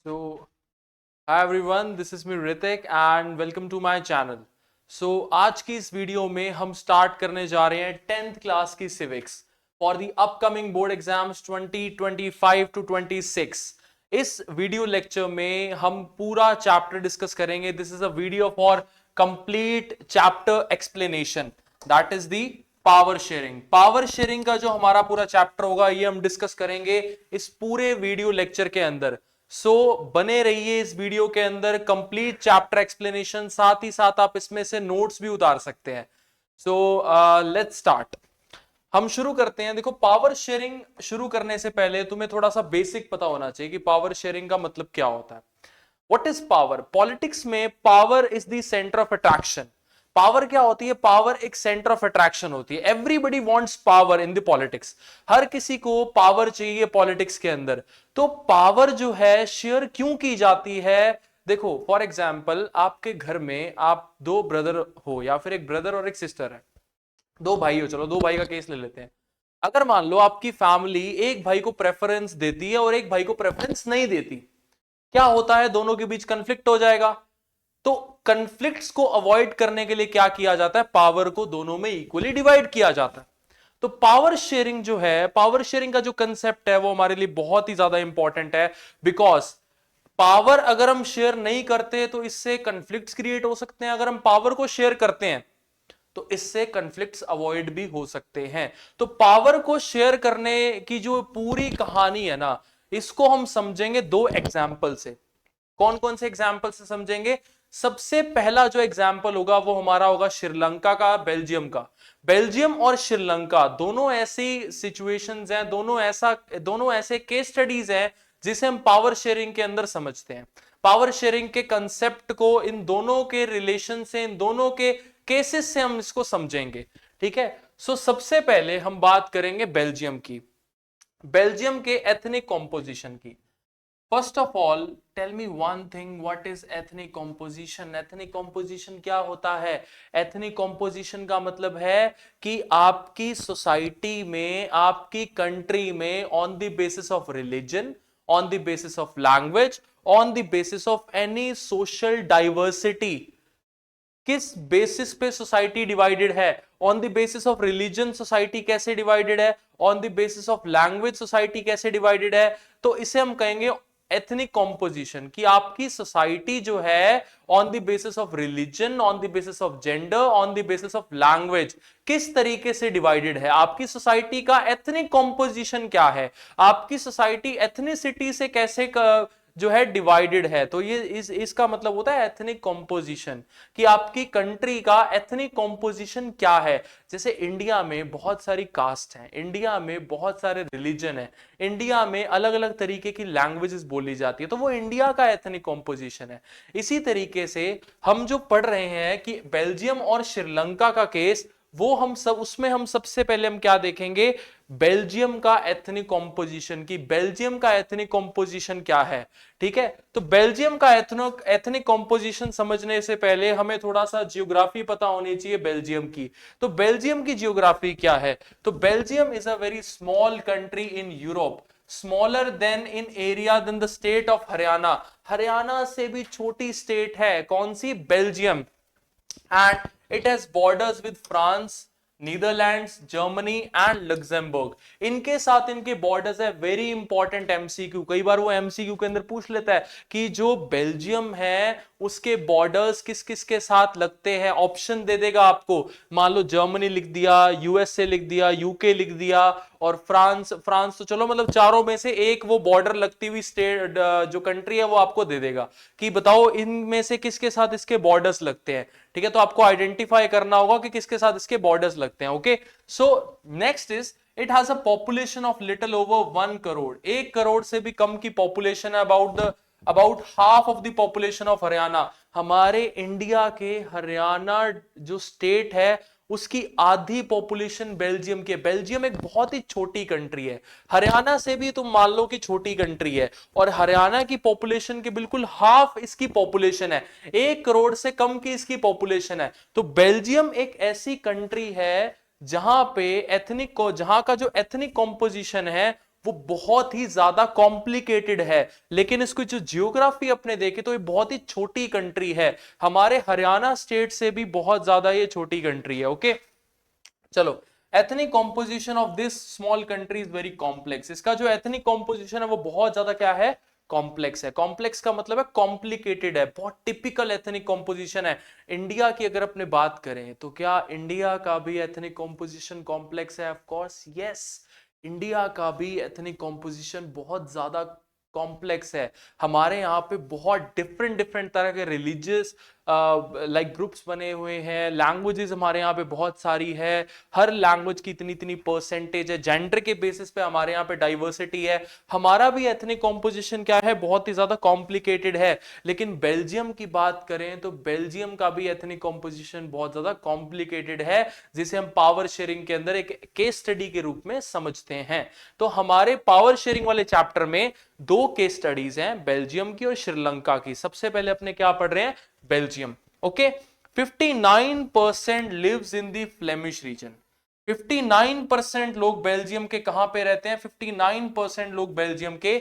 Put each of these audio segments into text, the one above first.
So, hi everyone, this is me Ritik and welcome to my channel. So, आज की इस video में हम स्टार्ट करने जा रहे हैं 10th क्लास की civics for the upcoming board exams 2025 to 26। इस वीडियो लेक्चर में हम पूरा चैप्टर डिस्कस करेंगे। This is a video for complete chapter explanation, that is the power sharing. Power sharing का जो हमारा पूरा चैप्टर होगा ये हम डिस्कस करेंगे इस पूरे वीडियो लेक्चर के अंदर। बने रहिए इस वीडियो के अंदर, कंप्लीट चैप्टर एक्सप्लेनेशन, साथ ही साथ आप इसमें से नोट्स भी उतार सकते हैं। Let's start. हम शुरू करते हैं। देखो, पावर शेयरिंग शुरू करने से पहले तुम्हें थोड़ा सा बेसिक पता होना चाहिए कि पावर शेयरिंग का मतलब क्या होता है। What is power? पॉलिटिक्स में power is the centre of attraction. Power क्या होती है? पावर एक सेंटर ऑफ अट्रैक्शन होती है। Everybody wants power in the politics. हर किसी को पावर चाहिए पॉलिटिक्स के अंदर। तो पावर जो है शेयर क्यों की जाती है? देखो, फॉर एग्जाम्पल, आपके घर में आप दो ब्रदर हो या फिर एक ब्रदर और एक सिस्टर है, दो भाई हो। चलो, दो भाई का केस ले लेते हैं। अगर मान लो आपकी फैमिली एक भाई को प्रेफरेंस देती है और एक भाई को प्रेफरेंस नहीं देती, क्या होता है? दोनों के बीच कंफ्लिक्ट हो जाएगा। तो कंफ्लिक्ट्स को अवॉइड करने के लिए क्या किया जाता है? पावर को दोनों में इक्वली डिवाइड किया जाता है। तो पावर शेयरिंग जो है, पावर शेयरिंग का जो कंसेप्ट है वो हमारे लिए बहुत ही ज्यादा इंपॉर्टेंट है। बिकॉज पावर अगर हम शेयर नहीं करते तो इससे कंफ्लिक्ट्स क्रिएट हो सकते हैं। अगर हम पावर को शेयर करते हैं तो इससे कंफ्लिक्ट्स अवॉइड भी हो सकते हैं। तो पावर को शेयर करने की जो पूरी कहानी है ना, इसको हम समझेंगे दो एग्जाम्पल से। कौन कौन से एग्जाम्पल से समझेंगे? सबसे पहला जो एग्जाम्पल होगा वो हमारा होगा श्रीलंका का, बेल्जियम का। बेल्जियम और श्रीलंका दोनों ऐसी सिचुएशंस हैं, दोनों ऐसे केस स्टडीज हैं जिसे हम पावर शेयरिंग के अंदर समझते हैं। पावर शेयरिंग के कंसेप्ट को, इन दोनों के रिलेशन से, इन दोनों के केसेस से हम इसको समझेंगे। ठीक है। सबसे पहले हम बात करेंगे बेल्जियम की, बेल्जियम के एथनिक कॉम्पोजिशन की। First of all tell me one thing, what is ethnic composition? Ethnic composition क्या होता है? एथनिक कॉम्पोजिशन का मतलब है कि आपकी सोसाइटी में, आपकी कंट्री में, on the basis of religion, on the basis of language, on the basis of any social diversity, किस बेसिस पे सोसाइटी डिवाइडेड है? On the basis of religion society कैसे डिवाइडेड है? On the basis of language society कैसे divided है? तो इसे हम कहेंगे एथनिक कॉम्पोजिशन, कि आपकी सोसाइटी जो है on the basis of religion, on the basis of gender, on the basis of language किस तरीके से डिवाइडेड है। आपकी सोसाइटी का एथनिक कॉम्पोजिशन क्या है? आपकी सोसाइटी एथनिसिटी से कैसे जो है डिवाइडेड है। तो ये इसका मतलब होता है एथनिक कॉम्पोजिशन, कि आपकी कंट्री का एथनिक कॉम्पोजिशन क्या है। जैसे इंडिया में बहुत सारी कास्ट हैं, इंडिया में बहुत सारे रिलीजन है, इंडिया में अलग अलग तरीके की लैंग्वेजेस बोली जाती है, तो वो इंडिया का एथनिक कॉम्पोजिशन है। इसी तरीके से हम जो पढ़ रहे हैं कि बेल्जियम और श्रीलंका का केस, वो हम सब उसमें हम सबसे पहले हम क्या देखेंगे? बेल्जियम का एथनिक कॉम्पोजिशन, की बेल्जियम का एथनिक कॉम्पोजिशन क्या है। ठीक है। तो बेल्जियम का एथनिक कॉम्पोजिशन समझने से पहले हमें थोड़ा सा जियोग्राफी पता होनी चाहिए बेल्जियम की। तो बेल्जियम की जियोग्राफी क्या है? तो Belgium is a very small country in Europe, smaller than in area than the state of Haryana. Haryana से भी छोटी स्टेट है। कौन सी? Belgium. And it has borders with France, Netherlands, Germany and Luxembourg. इनके साथ इनके बॉर्डर्स है। वेरी इंपॉर्टेंट एमसीक्यू, कई बार वो एमसीक्यू के अंदर पूछ लेता है कि जो बेल्जियम है उसके बॉर्डर्स किस किस के साथ लगते हैं। ऑप्शन दे देगा आपको, मान लो जर्मनी लिख दिया, यूएसए लिख दिया, यूके लिख दिया, और फ्रांस। फ्रांस तो चलो, मतलब चारों में से एक वो बॉर्डर लगती हुई स्टेट जो कंट्री है वो आपको दे देगा कि बताओ इनमें से किसके साथ इसके बॉर्डर्स लगते हैं। ठीक है। तो आपको आइडेंटिफाई करना होगा कि किसके साथ इसके बॉर्डर्स लगते हैं। Okay. So next is, it has a population of little over 1 crore. 1 crore से भी कम की पॉपुलेशन है। About half of the population of Haryana. हमारे इंडिया के हरियाणा जो स्टेट है उसकी आधी पॉपुलेशन बेल्जियम की है। बेल्जियम एक बहुत ही छोटी कंट्री है, हरियाणा से भी तुम मान लो कि छोटी कंट्री है, और हरियाणा की पॉपुलेशन के बिल्कुल हाफ इसकी पॉपुलेशन है। 1 करोड़ से कम की इसकी पॉपुलेशन है। तो बेल्जियम एक ऐसी कंट्री है जहां पे जहां का जो एथनिक कॉम्पोजिशन है वो बहुत ही ज्यादा कॉम्प्लिकेटेड है। लेकिन इसको जो जियोग्राफी अपने देखे तो ये बहुत ही छोटी कंट्री है, हमारे हरियाणा स्टेट से भी बहुत ज्यादा ये छोटी कंट्री है। ओके चलो, ethnic composition of this small country is very complex. इसका जो एथनिक कॉम्पोजिशन है वो बहुत ज्यादा क्या है, कॉम्प्लेक्स है। कॉम्प्लेक्स का मतलब है कॉम्प्लिकेटेड है, बहुत टिपिकल एथनिक कॉम्पोजिशन है। इंडिया की अगर अपने बात करें तो क्या इंडिया का भी एथनिक कॉम्पोजिशन कॉम्प्लेक्स है? ऑफ कोर्स यस, इंडिया का भी एथनिक कॉम्पोजिशन बहुत ज्यादा कॉम्प्लेक्स है। हमारे यहाँ पे बहुत डिफरेंट डिफरेंट तरह के रिलीजियस लाइक ग्रुप्स बने हुए हैं, लैंग्वेजेस हमारे यहाँ पे बहुत सारी है, हर लैंग्वेज की इतनी इतनी परसेंटेज है, जेंडर के बेसिस पे हमारे यहाँ पे डाइवर्सिटी है। हमारा भी एथनिक कॉम्पोजिशन क्या है, बहुत ही ज्यादा कॉम्प्लिकेटेड है। लेकिन बेल्जियम की बात करें तो बेल्जियम का भी एथनिक कॉम्पोजिशन बहुत ज्यादा कॉम्प्लिकेटेड है, जिसे हम पावर शेयरिंग के अंदर एक केस स्टडी के रूप में समझते हैं। तो हमारे पावर शेयरिंग वाले चैप्टर में दो केस स्टडीज हैं, बेल्जियम की और श्रीलंका की। सबसे पहले अपने क्या पढ़ रहे हैं, Belgium. Okay, 59% lives in the Flemish region. 59% लोग बेल्जियम के कहां पे रहते हैं, 59% लोग बेल्जियम के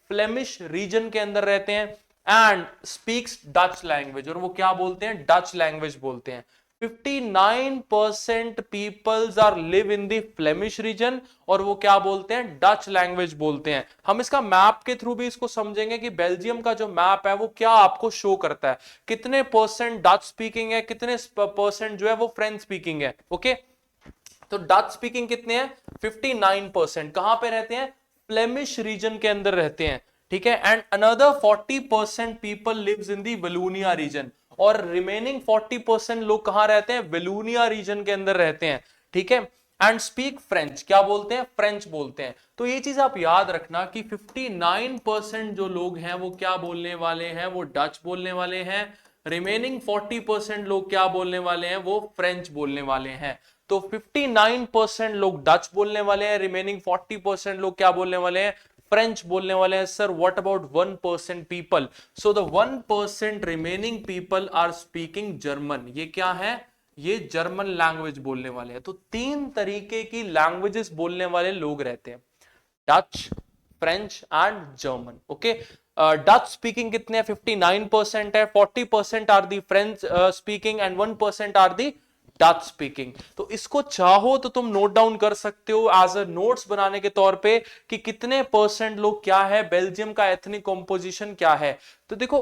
फ्लेमिश रीजन के अंदर रहते हैं एंड स्पीक्स डच लैंग्वेज, और वो क्या बोलते हैं, डच लैंग्वेज बोलते हैं। 59% peoples are live in the Flemish region, और वो क्या बोलते हैं, डच लैंग्वेज बोलते हैं। हम इसका मैप के थ्रू भी इसको समझेंगे कि बेल्जियम का जो मैप है वो क्या आपको शो करता है, कितने परसेंट डच स्पीकिंग है, कितने परसेंट जो है वो फ्रेंच स्पीकिंग है। ओके, तो डच स्पीकिंग कितने हैं, 59%। कहां पे रहते हैं, फ्लेमिश रीजन के अंदर रहते हैं, ठीक है। And another 40% people lives in the Wallonia region, और रिमेनिंग 40% लोग कहां रहते हैं, वेलूनिया रीजन के अंदर रहते हैं, ठीक है। एंड स्पीक फ्रेंच, क्या बोलते हैं, फ्रेंच बोलते हैं। तो ये चीज आप याद रखना कि 59% जो लोग हैं वो क्या बोलने वाले हैं, वो डच बोलने वाले हैं। रिमेनिंग 40% लोग क्या बोलने वाले हैं, वो फ्रेंच बोलने वाले हैं। तो 59% लोग डच बोलने वाले हैं, रिमेनिंग 40% लोग क्या बोलने वाले हैं, फ्रेंच बोलने वाले हैं। Sir what about 1% people? So the 1% remaining people are speaking German. ये क्या है, ये जर्मन लैंग्वेज बोलने वाले हैं। तो तीन तरीके की लैंग्वेजेस बोलने वाले लोग रहते हैं, Dutch, French and German. Okay, Dutch speaking कितने हैं, 59% है, 40% are the French speaking and 1% are the Dutch speaking. तो इसको चाहो तो तुम नोट डाउन कर सकते हो एज अ नोट्स बनाने के तौर पे कि कितने परसेंट लोग क्या है, बेल्जियम का एथनिक कॉम्पोजिशन क्या है। तो देखो,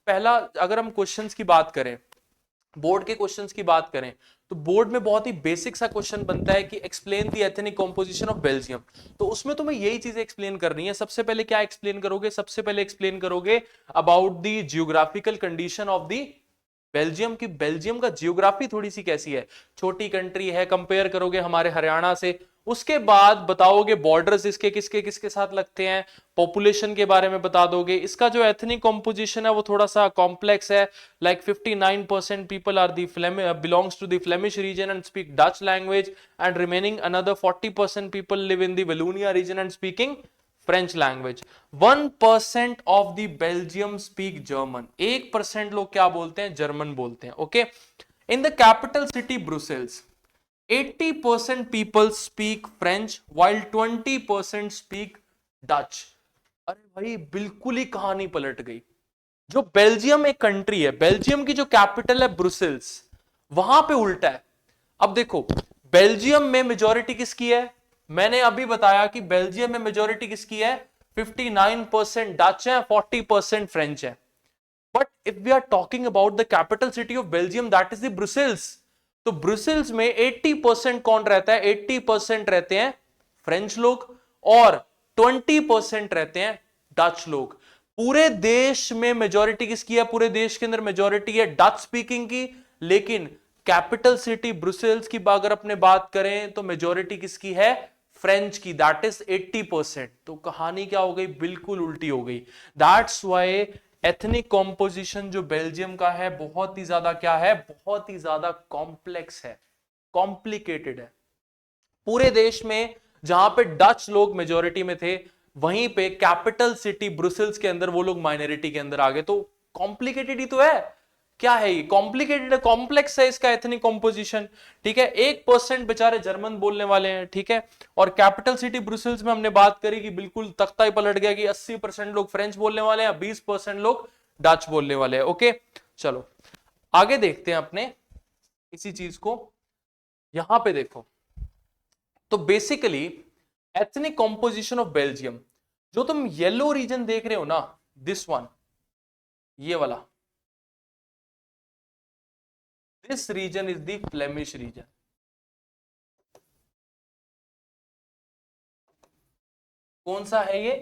पहला अगर हम क्वेश्चंस की बात करें, बोर्ड के क्वेश्चंस की बात करें, तो बोर्ड में बहुत ही बेसिक सा क्वेश्चन बनता है कि explain the ethnic composition of Belgium. तो उसमें तुम्हें यही चीजें एक्सप्लेन करनी है। सबसे पहले क्या एक्सप्लेन करोगे, सबसे पहले एक्सप्लेन करोगे about the geographical condition of the Belgium की। बेल्जियम का जियोग्राफी थोड़ी सी कैसी है, छोटी कंट्री है, कंपेयर करोगे हमारे हरियाणा से। उसके बाद बताओगे बॉर्डर्स इसके किसके किसके साथ लगते हैं, पॉपुलेशन के बारे में बता दोगे। इसका जो एथनिक कॉम्पोजिशन है वो थोड़ा सा कॉम्प्लेक्स है, like 59% people are the belongs to the Flemish region and speak Dutch language, and remaining another 40% people live in the Wallonia region and speaking French language. 1% of the Belgium speak German, 1% लोग क्या बोलते हैं, German बोलते हैं। Okay, in the capital city Brussels 80% people speak French while 20% speak Dutch. अरे भाई बिल्कुल ही कहानी पलट गई। जो बेल्जियम एक कंट्री है, बेल्जियम की जो कैपिटल है ब्रुसेल्स, वहां पे उल्टा है। अब देखो, बेल्जियम में मेजॉरिटी किसकी है, मैंने अभी बताया कि बेल्जियम में मेजॉरिटी किसकी है, 59% डच है, 40% फ्रेंच है। But if we are talking about the capital city of Belgium, that is the Brussels. तो ब्रुसेल्स में 80% कौन रहता है, 80% रहते हैं फ्रेंच लोग और 20% रहते हैं डच लोग। पूरे देश में मेजॉरिटी किसकी है, पूरे देश के अंदर मेजॉरिटी है डच स्पीकिंग की। लेकिन कैपिटल सिटी ब्रुसेल्स की अगर अपने बात करें तो मेजॉरिटी किसकी है, फ्रेंच की, दैट इज 80%। तो कहानी क्या हो गई, बिल्कुल उल्टी हो गई। दैट्स वाई एथनिक कॉम्पोजिशन जो बेल्जियम का है बहुत ही ज्यादा क्या है, बहुत ही ज्यादा कॉम्प्लेक्स है, कॉम्प्लिकेटेड है। पूरे देश में जहां पे डच लोग मेजॉरिटी में थे, वहीं पे कैपिटल सिटी ब्रुसेल्स के अंदर वो लोग माइनॉरिटी के अंदर आ गए। तो कॉम्प्लिकेटेड ही तो है क्या है ये, कॉम्प्लिकेटेड, कॉम्प्लेक्स है इसका एथनिक कॉम्पोजिशन, ठीक है। 1% बेचारे जर्मन बोलने वाले हैं, ठीक है। और कैपिटल सिटी ब्रुसेल्स में हमने बात करी कि बिल्कुल तख्ता ही पलट गया कि 80% लोग फ्रेंच बोलने वाले हैं, 20% लोग डच बोलने वाले हैं। ओके, चलो आगे देखते हैं अपने इसी चीज को। यहां पे देखो, तो basically ethnic composition of Belgium, जो तुम येलो रीजन देख रहे हो ना, दिस वन, ये वाला, this region is the Flemish region. कौन सा है ये,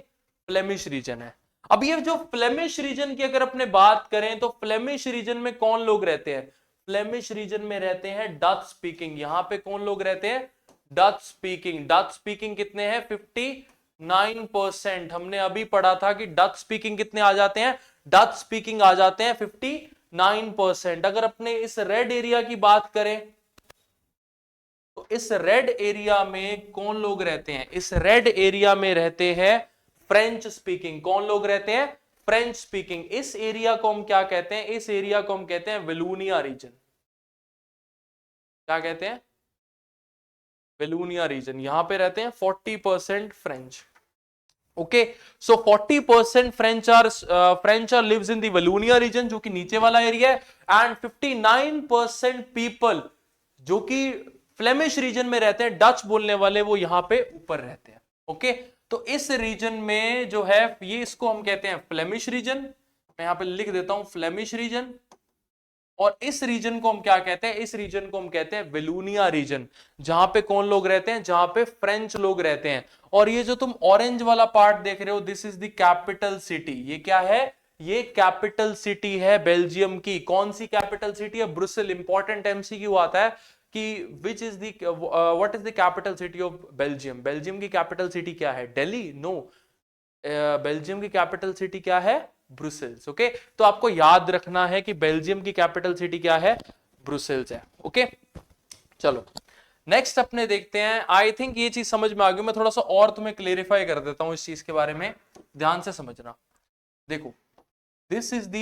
फ्लेमिश रीजन है। अब ये जो फ्लेमिश रीजन की अगर अपने बात करें, तो फ्लेमिश रीजन में कौन लोग रहते हैं, फ्लेमिश रीजन में रहते हैं डच स्पीकिंग। यहां पे कौन लोग रहते हैं, डच स्पीकिंग। डच स्पीकिंग कितने हैं, 59%। हमने अभी पढ़ा था कि डच स्पीकिंग कितने आ जाते हैं, डच स्पीकिंग आ जाते हैं 59%। अगर अपने इस रेड एरिया की बात करें, तो इस रेड एरिया में कौन लोग रहते हैं, इस रेड एरिया में रहते हैं फ्रेंच स्पीकिंग। कौन लोग रहते हैं, फ्रेंच स्पीकिंग। इस एरिया को हम क्या कहते हैं, इस एरिया को हम कहते हैं वेलूनिया रीजन। क्या कहते हैं, वेलूनिया रीजन। यहां पे रहते हैं 40% French. Okay, so 40% French are lives in the Wallonia region, जो कि नीचे वाला एरिया है। एंड 59% पीपल जो कि फ्लेमिश रीजन में रहते हैं, डच बोलने वाले, वो यहां पे ऊपर रहते हैं। ओके, तो इस रीजन में जो है, ये इसको हम कहते हैं फ्लेमिश रीजन। मैं यहां पे लिख देता हूं फ्लेमिश रीजन। और इस रीजन को हम क्या कहते हैं, इस रीजन को हम कहते हैं वेलूनिया रीजन, जहां पे कौन लोग रहते हैं, जहां पे फ्रेंच लोग रहते हैं। और ये जो तुम ऑरेंज वाला पार्ट देख रहे हो, this is the capital city. ये क्या है, ये कैपिटल सिटी है बेल्जियम की। कौन सी कैपिटल सिटी है, ब्रुसेल। इंपॉर्टेंट एमसीक्यू आता है कि विच is the what is the capital city of Belgium. Belgium की कैपिटल सिटी क्या है, दिल्ली, नो। बेल्जियम की कैपिटल सिटी क्या है, ब्रुसेल्स। ओके, तो आपको याद रखना है कि बेल्जियम की कैपिटल सिटी क्या है, ब्रुसेल्स है। ओके, चलो नेक्स्ट अपने देखते हैं। आई थिंक ये चीज समझ में आ गई। मैं थोड़ा सा और तुम्हें क्लेरिफाई कर देता हूं इस चीज के बारे में, ध्यान से समझना। देखो, this is the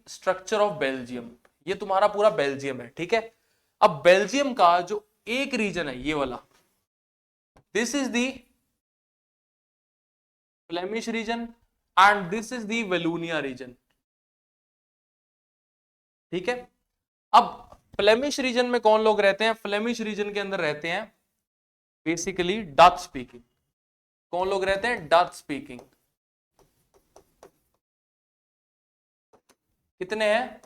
structure of Belgium. ये तुम्हारा पूरा बेल्जियम है, ठीक है। अब बेल्जियम का जो एक रीजन है, ये वाला, this is the Flemish region and this is the Wallonia region, ठीक है। अब फ्लेमिश रीजन में कौन लोग रहते हैं, फ्लेमिश रीजन के अंदर रहते हैं बेसिकली डच स्पीकिंग। कौन लोग रहते हैं, डच स्पीकिंग। कितने हैं,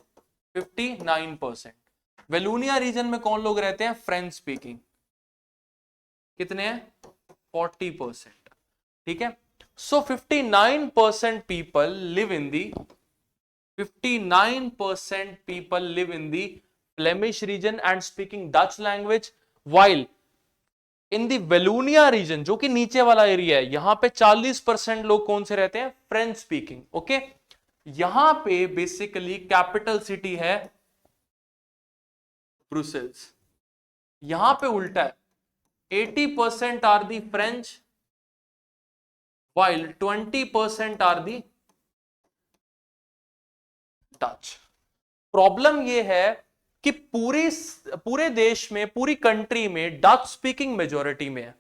59%। वेलूनिया रीजन में कौन लोग रहते हैं, फ्रेंच स्पीकिंग। कितने हैं, 40%, ठीक है। सो 59% people live in the 59% people live in the Flemish region and speaking Dutch language, while in the Wallonia region, जो कि नीचे वाला एरिया है, यहां पे 40% लोग कौन से रहते हैं, फ्रेंच स्पीकिंग। ओके, यहां पे बेसिकली कैपिटल सिटी है ब्रुसेल्स। यहां पे उल्टा है, 80% are the French while 20% are the Dutch. Problem यह है कि पूरे देश में, पूरी कंट्री में डच स्पीकिंग मेजोरिटी में है,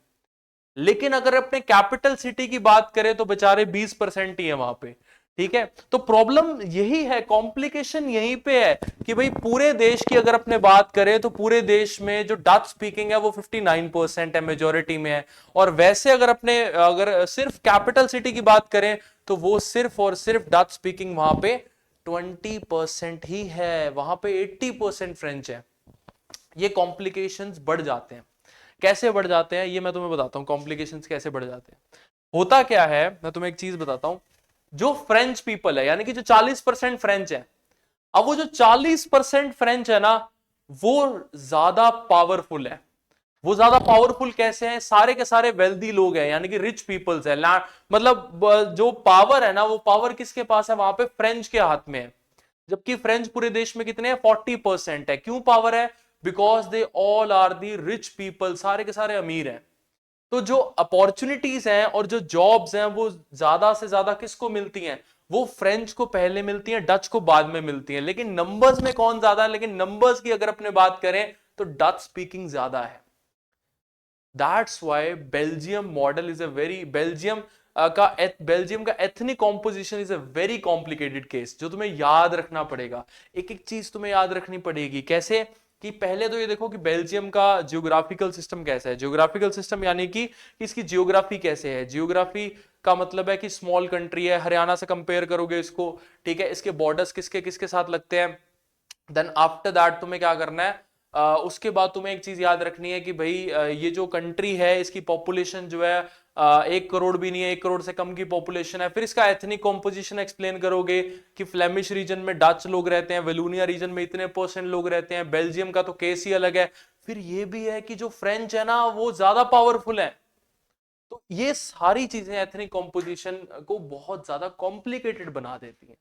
लेकिन अगर अपने कैपिटल सिटी की बात करें तो बेचारे 20% ही है वहां पे, ठीक है। तो प्रॉब्लम यही है, कॉम्प्लिकेशन यहीं पे है कि भाई पूरे देश की अगर अपने बात करें तो पूरे देश में जो डच स्पीकिंग है वो 59% है, मेजोरिटी में है। और वैसे अगर सिर्फ कैपिटल सिटी की बात करें तो वो सिर्फ और सिर्फ डच स्पीकिंग वहां पे 20% ही है, वहां पे 80% फ्रेंच है। ये कॉम्प्लिकेशंस बढ़ जाते हैं। कैसे बढ़ जाते हैं ये मैं तुम्हें बताता हूं, कॉम्प्लिकेशंस कैसे बढ़ जाते हैं। होता क्या है, मैं तुम्हें एक चीज बताता हूं। जो फ्रेंच पीपल है, यानी कि जो 40% फ्रेंच है, अब वो जो 40% फ्रेंच है ना, वो ज्यादा पावरफुल है। वो ज्यादा पावरफुल कैसे हैं, सारे के सारे वेल्दी लोग हैं, यानी कि रिच पीपल्स है। मतलब जो पावर है ना, वो पावर किसके पास है, वहां पे फ्रेंच के हाथ में है। जबकि फ्रेंच पूरे देश में कितने हैं, 40% है। क्यों पावर है, because they all are the rich people, सारे के सारे अमीर हैं। तो जो अपॉर्चुनिटीज हैं और जो जॉब्स हैं वो ज्यादा से ज्यादा किसको मिलती हैं, वो फ्रेंच को पहले मिलती हैं, डच को बाद में मिलती हैं। लेकिन नंबर्स में कौन ज्यादा है? लेकिन नंबर्स की अगर अपने बात करें तो डच स्पीकिंग ज्यादा है। That's why Belgium model is a very, Belgium का ethnic composition is a very complicated case, जो तुम्हें याद रखना पड़ेगा। एक एक चीज तुम्हें याद रखनी पड़ेगी। कैसे? कि पहले तो ये देखो कि बेल्जियम का जियोग्राफिकल सिस्टम कैसा है। जियोग्राफिकल सिस्टम यानी कि इसकी जियोग्राफी कैसे है। जियोग्राफी का मतलब है कि स्मॉल कंट्री है, हरियाणा से कंपेयर करोगे इसको, ठीक है, इसके बॉर्डर्स किसके किसके साथ लगते हैं। देन आफ्टर दैट तुम्हें क्या करना है, उसके बाद तुम्हें एक चीज याद रखनी है कि भाई ये जो कंट्री है इसकी पॉपुलेशन जो है 1 करोड़ भी नहीं है, 1 करोड़ से कम की पॉपुलेशन है। फिर इसका एथनिक कॉम्पोजिशन एक्सप्लेन करोगे कि फ्लेमिश रीजन में डच लोग रहते हैं, वेलूनिया रीजन में इतने % लोग रहते हैं, बेल्जियम का तो केस ही अलग है। फिर ये भी है कि जो फ्रेंच है ना वो ज्यादा पावरफुल है। तो ये सारी चीजें एथनिक कॉम्पोजिशन को बहुत ज्यादा कॉम्प्लिकेटेड बना देती हैं।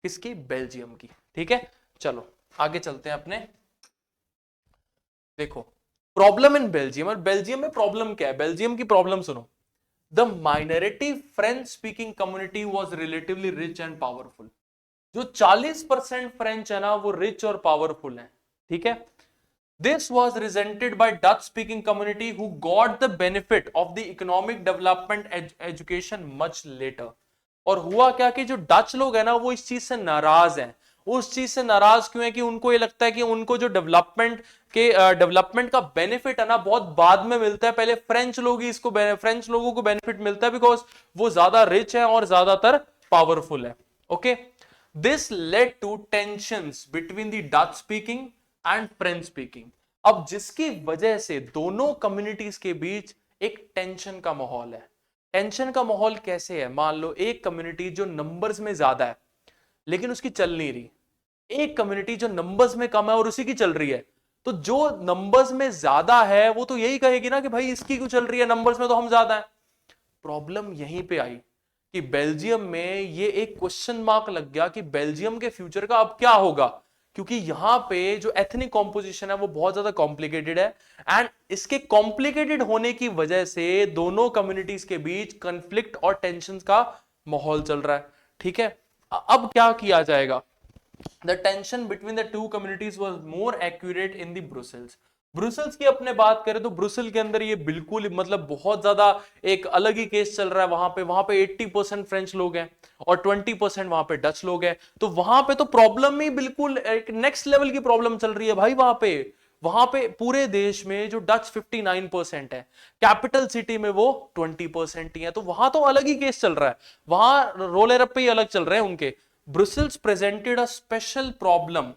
किसकी? बेल्जियम की। ठीक है, चलो आगे चलते हैं अपने। देखो प्रॉब्लम इन बेल्जियम, और बेल्जियम में प्रॉब्लम क्या है? बेल्जियम की प्रॉब्लम सुनो। The minority French speaking community was relatively rich and powerful. जो 40% फ्रेंच है ना वो रिच और पावरफुल है। ठीक है, this was resented by Dutch speaking community who got the benefit of the economic development education much later। और हुआ क्या कि जो डच लोग है ना वो इस चीज से नाराज हैं। उस चीज से नाराज क्यों है? कि उनको ये लगता है कि उनको जो डेवलपमेंट का बेनिफिट है ना बहुत बाद में मिलता है, पहले फ्रेंच लोगों को बेनिफिट मिलता है, बिकॉज वो ज्यादा रिच है और ज्यादातर पावरफुल है। Okay, this led to tensions between the Dutch speaking and French speaking. अब जिसकी वजह से दोनों कम्युनिटीज के बीच एक टेंशन का माहौल है। टेंशन का माहौल कैसे है? मान लो एक कम्युनिटी जो नंबर्स में ज्यादा है लेकिन उसकी चल नहीं रही, एक कम्युनिटी जो नंबर्स में कम है और उसी की चल रही है। तो जो नंबर्स में ज्यादा है वो तो यही कहेगी ना कि भाई इसकी क्यों चल रही है, नंबर्स में तो हम ज्यादा है। प्रॉब्लम यहीं पे आई कि बेल्जियम में ये एक क्वेश्चन मार्क लग गया कि बेल्जियम के फ्यूचर का अब क्या होगा, क्योंकि यहां पे जो एथनिक कॉम्पोजिशन है वो बहुत ज्यादा कॉम्प्लिकेटेड है। एंड इसके कॉम्प्लिकेटेड होने की वजह से दोनों कम्युनिटीज के बीच कंफ्लिक्ट और टेंशन का माहौल चल रहा है। ठीक है, अब क्या किया जाएगा? The tension between the two communities was more accurate in the Brussels। Brussels की अपने बात करें तो ब्रुसेल के अंदर ये बिल्कुल मतलब बहुत ज्यादा एक अलग ही केस चल रहा है। वहां पे 80% फ्रेंच लोग हैं और 20% वहां पे डच लोग हैं। तो वहां पे तो प्रॉब्लम ही बिल्कुल एक नेक्स्ट लेवल की प्रॉब्लम चल रही है भाई। वहां पे पूरे देश में जो डच 59% है, कैपिटल सिटी में वो 20% ही है। तो वहां तो अलग ही केस चल रहा है, वहां रोलर अप पे ही अलग चल रहे हैं उनके। Brussels presented a special problem.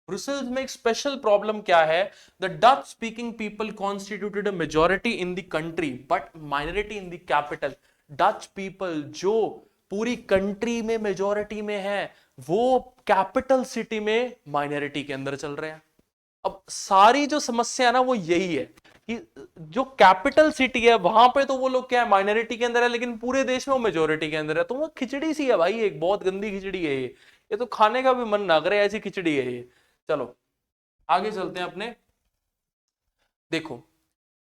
Brussels में एक स्पेशल प्रॉब्लम क्या है? The Dutch speaking people constituted a majority in the country but minority in the capital. Dutch people जो पूरी कंट्री में मेजॉरिटी में है वो कैपिटल सिटी में माइनॉरिटी के अंदर चल रहे हैं। अब सारी जो समस्या है ना वो यही है कि जो कैपिटल सिटी है वहां पे तो वो लोग क्या है, माइनॉरिटी के अंदर है, लेकिन पूरे देश में वो मेजोरिटी के अंदर है। तो वो खिचड़ी सी है भाई, एक बहुत गंदी खिचड़ी है ये तो खाने का भी मन ना करे, ऐसी खिचड़ी है ये। चलो आगे चलते हैं अपने। देखो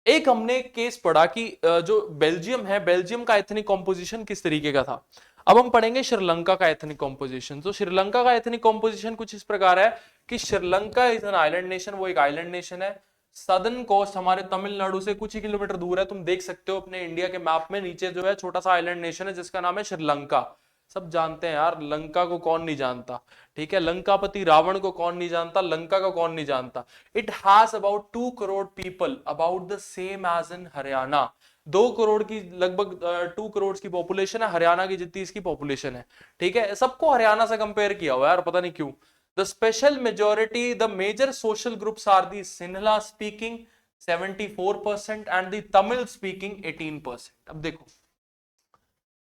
एक हमने केस पढ़ा कि जो बेल्जियम है, बेल्जियम का एथनिक कॉम्पोजिशन किस तरीके का था। अब हम पढ़ेंगे श्रीलंका का एथनिक कॉम्पोजिशन। तो श्रीलंका का एथनिक कॉम्पोजिशन कुछ इस प्रकार है कि Sri Lanka is an island nation, वो एक आइलैंड नेशन है। सदर्न कोस्ट हमारे तमिलनाडु से कुछ ही किलोमीटर दूर है। तुम देख सकते हो अपने इंडिया के मैप में नीचे जो है छोटा सा आइलैंड नेशन है जिसका नाम है श्रीलंका। सब जानते हैं यार, लंका को कौन नहीं जानता। ठीक है, लंकापति रावण को कौन नहीं जानता, लंका को कौन नहीं जानता। It has about 2 crore people, about the same as in Haryana. 2 crore की लगभग 2 करोड़ की पॉपुलेशन है, हरियाणा की जितनी इसकी पॉपुलेशन है। ठीक है, सबको हरियाणा से कंपेयर किया हुआ है यार, पता नहीं क्यों। The special majority, the major social groups are the Sinhala speaking 74% and the Tamil speaking 18%। अब देखो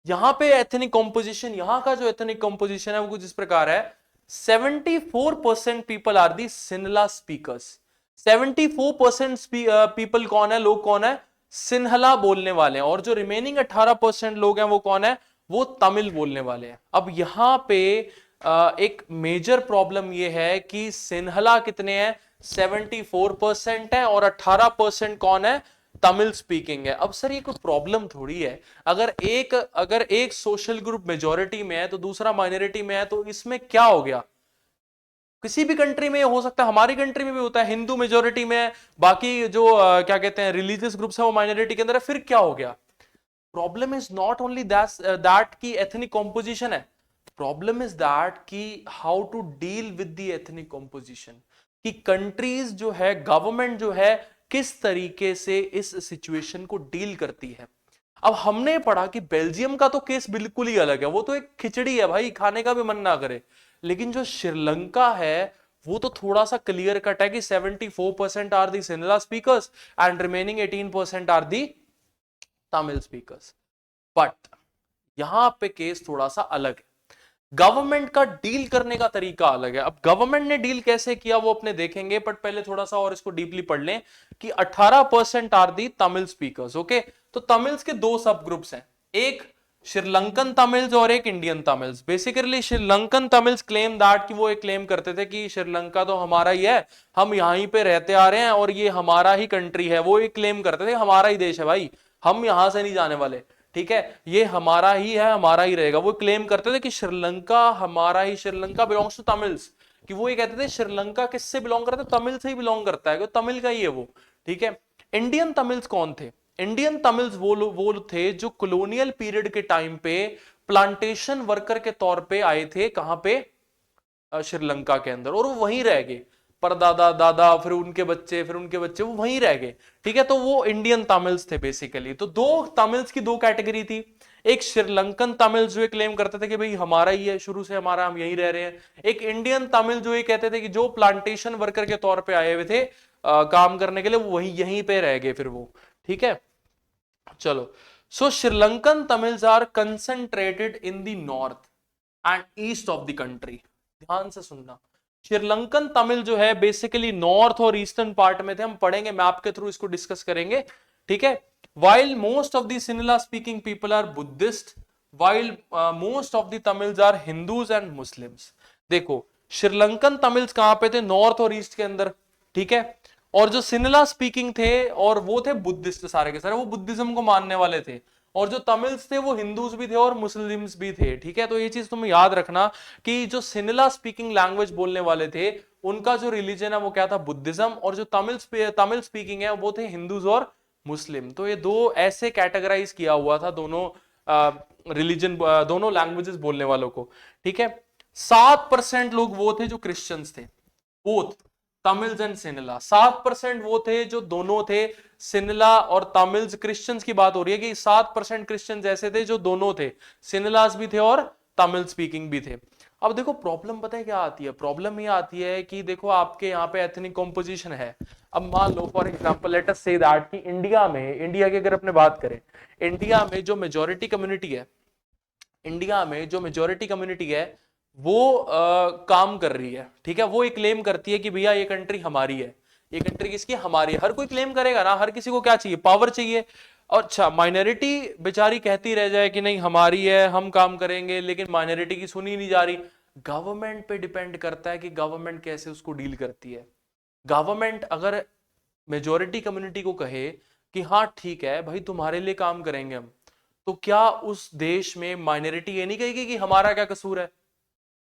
यहां पे एथनिक कॉम्पोजिशन, यहां का जो एथनिक कॉम्पोजिशन है वो कुछ इस प्रकार है। 74% people are the Sinhala speakers. 74% people कौन है, लोग कौन है, सिन्हला बोलने वाले हैं। और जो रिमेनिंग 18% लोग हैं वो कौन है, वो तमिल बोलने वाले हैं। अब यहां पे एक मेजर प्रॉब्लम ये है कि सिन्हला कितने हैं, 74% है और 18% कौन है, तमिल स्पीकिंग है। अब सर ये कोई प्रॉब्लम थोड़ी है, अगर एक सोशल ग्रुप मेजोरिटी में है तो दूसरा माइनॉरिटी में है, तो इसमें क्या हो गया? किसी भी कंट्री में हो सकता है, हमारी कंट्री में भी होता है, हिंदू मेजोरिटी में है, बाकी जो क्या कहते हैं रिलीजियस ग्रुप्स है वो माइनॉरिटी के अंदर है, फिर क्या हो गया? Problem is not only that की एथनिक कॉम्पोजिशन है, प्रॉब्लम इज दैट कि how to deal with the ethnic composition, कि कंट्रीज जो है, गवर्नमेंट जो है, किस तरीके से इस सिचुएशन को डील करती है। अब हमने पढ़ा कि बेल्जियम का तो केस बिल्कुल ही अलग है, वो तो एक खिचड़ी है भाई, खाने का भी मन ना करे। लेकिन जो श्रीलंका है वो तो थोड़ा सा क्लियर कट है कि 74% are the Sinhala speakers and remaining 18% are the Tamil speakers. But यहां पे केस थोड़ा सा अलग है, गवर्नमेंट का डील करने का तरीका अलग है। अब गवर्नमेंट ने डील कैसे किया वो अपने देखेंगे, बट पहले थोड़ा सा और इसको डीपली पढ़ लें कि 18% are the Tamil speakers. Okay, तो तमिल्स के दो सब ग्रुप्स हैं, एक श्रीलंकन तमिल्स और एक Indian Tamils. Basically Sri Lankan Tamils claim that कि वो एक क्लेम करते थे कि श्रीलंका तो हमारा ही है, हम यहीं पे रहते आ रहे हैं और ये हमारा ही कंट्री है। वो एक क्लेम करते थे हमारा ही देश है भाई, हम यहां से नहीं जाने वाले, ठीक है, ये हमारा ही है, हमारा ही रहेगा। वो क्लेम करते थे कि श्रीलंका हमारा ही, श्रीलंका बिलोंग्स टू तमिल्स, कि वो ये कहते थे श्रीलंका किससे बिलोंग करता है? तमिल से ही बिलोंग करता है, क्योंकि तमिल का ही है वो, ठीक है। इंडियन तमिल्स कौन थे? इंडियन तमिल्स वो थे जो कॉलोनियल पीरियड के टाइम पे प्लांटेशन वर्कर के तौर पे आए थे, कहां पे? श्रीलंका के अंदर, और वो वहीं रह गए, परदादा दादा, फिर उनके बच्चे, फिर उनके बच्चे, वो वहीं रह गए, ठीक है। तो वो इंडियन तमिल्स थे बेसिकली। तो दो तमिल्स की दो कैटेगरी थी, एक श्रीलंकन तमिल जो क्लेम करते थे कि भाई हमारा ही है, शुरू से हमारा, हम यहीं रह रहे हैं। एक इंडियन तमिल जो ये कहते थे कि जो प्लांटेशन वर्कर के तौर पे आए हुए थे काम करने के लिए, वो वहीं यहीं पे रह गए फिर वो, ठीक है। चलो, so Sri Lankan Tamils are concentrated in the north and east of the country. ध्यान से सुनना, श्रीलंकन तमिल जो है बेसिकली नॉर्थ और ईस्टर्न पार्ट में थे, हम पढ़ेंगे मैप के थ्रू इसको डिस्कस करेंगे, ठीक है। while most of the Sinhala speaking people are Buddhist, while most of the Tamils are Hindus and Muslims। देखो श्रीलंकन तमिल्स कहां पे थे? नॉर्थ और ईस्ट के अंदर, ठीक है। और जो सिनला स्पीकिंग थे और वो थे बुद्धिस्ट, सारे के सारे वो बुद्धिज्म को मानने वाले थे, और जो तमिल्स थे वो हिंदूज भी थे और मुस्लिम्स भी थे, ठीक है। तो ये चीज तुम याद रखना कि जो सिनला स्पीकिंग लैंग्वेज बोलने वाले थे उनका जो रिलीजन है वो क्या था? बुद्धिज्म। और जो तमिल स्पीकिंग है वो थे हिंदूज और मुस्लिम। तो ये दो ऐसे कैटेगराइज किया हुआ था दोनों रिलीजन, दोनों लैंग्वेजेस बोलने वालों को, ठीक है। 7% लोग वो थे जो क्रिश्चियंस थे, बोथ तमिल्स एंड सिनला। 7% वो थे जो दोनों थे, सिनला और तमिल्स। क्रिश्चियंस की बात हो रही है कि 7% क्रिश्चियंस ऐसे थे जो दोनों थे, सिनलास भी थे और तमिल स्पीकिंग भी थे। अब देखो प्रॉब्लम पता है क्या आती है? प्रॉब्लम ये आती है कि देखो आपके यहाँ पे एथनिक कॉम्पोजिशन है। अब मान लो for example let us say that कि इंडिया की अगर अपने बात करें, इंडिया में जो मेजोरिटी कम्युनिटी है, इंडिया में जो मेजोरिटी कम्युनिटी है वो काम कर रही है, ठीक है। वो ये क्लेम करती है कि भैया ये कंट्री हमारी है, ये कंट्री किसकी? हमारी है। हर कोई क्लेम करेगा ना, हर किसी को क्या चाहिए? पावर चाहिए। और अच्छा, माइनॉरिटी बेचारी कहती रह जाए कि नहीं हमारी है, हम काम करेंगे, लेकिन माइनॉरिटी की सुनी नहीं जा रही। गवर्नमेंट पे डिपेंड करता है कि गवर्नमेंट कैसे उसको डील करती है। गवर्नमेंट अगर मेजोरिटी कम्युनिटी को कहे कि हाँ ठीक है भाई तुम्हारे लिए काम करेंगे हम, तो क्या उस देश में माइनॉरिटी ये नहीं कहेगी कि हमारा क्या कसूर है?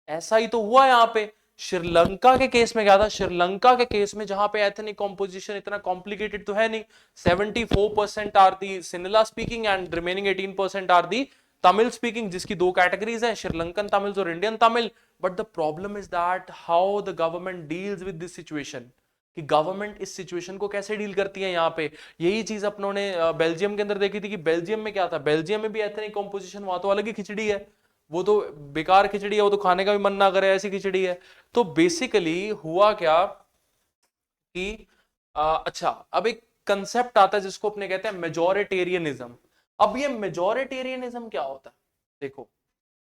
ऐसा ही तो हुआ यहां पे। श्रीलंका के केस में क्या था? श्रीलंका के केस में जहां पे एथनिक कॉम्पोजिशन इतना कॉम्प्लिकेटेड तो है नहीं, 74% are the Sinhala speaking and remaining 18% are the Tamil speaking, जिसकी दो कैटेगरीज हैं, श्रीलंकन तमिल्स और Indian Tamil. But the problem is that how the government deals with this situation, कि गवर्नमेंट इस सिचुएशन को कैसे डील करती है यहाँ पे। यही चीज अपनों ने बेल्जियम के अंदर देखी थी कि बेल्जियम में क्या था, बेल्जियम में भी एथनिक कॉम्पोजिशन, वहां तो अलग ही खिचड़ी है, वो तो बेकार खिचड़ी है, वो तो खाने का भी मन ना करे ऐसी खिचड़ी है। तो बेसिकली हुआ क्या कि अच्छा, अब एक कंसेप्ट आता है जिसको अपने कहते हैं मेजोरिटेरियनिज्म। अब ये मेजोरिटेरियनिज्म क्या होता है? देखो,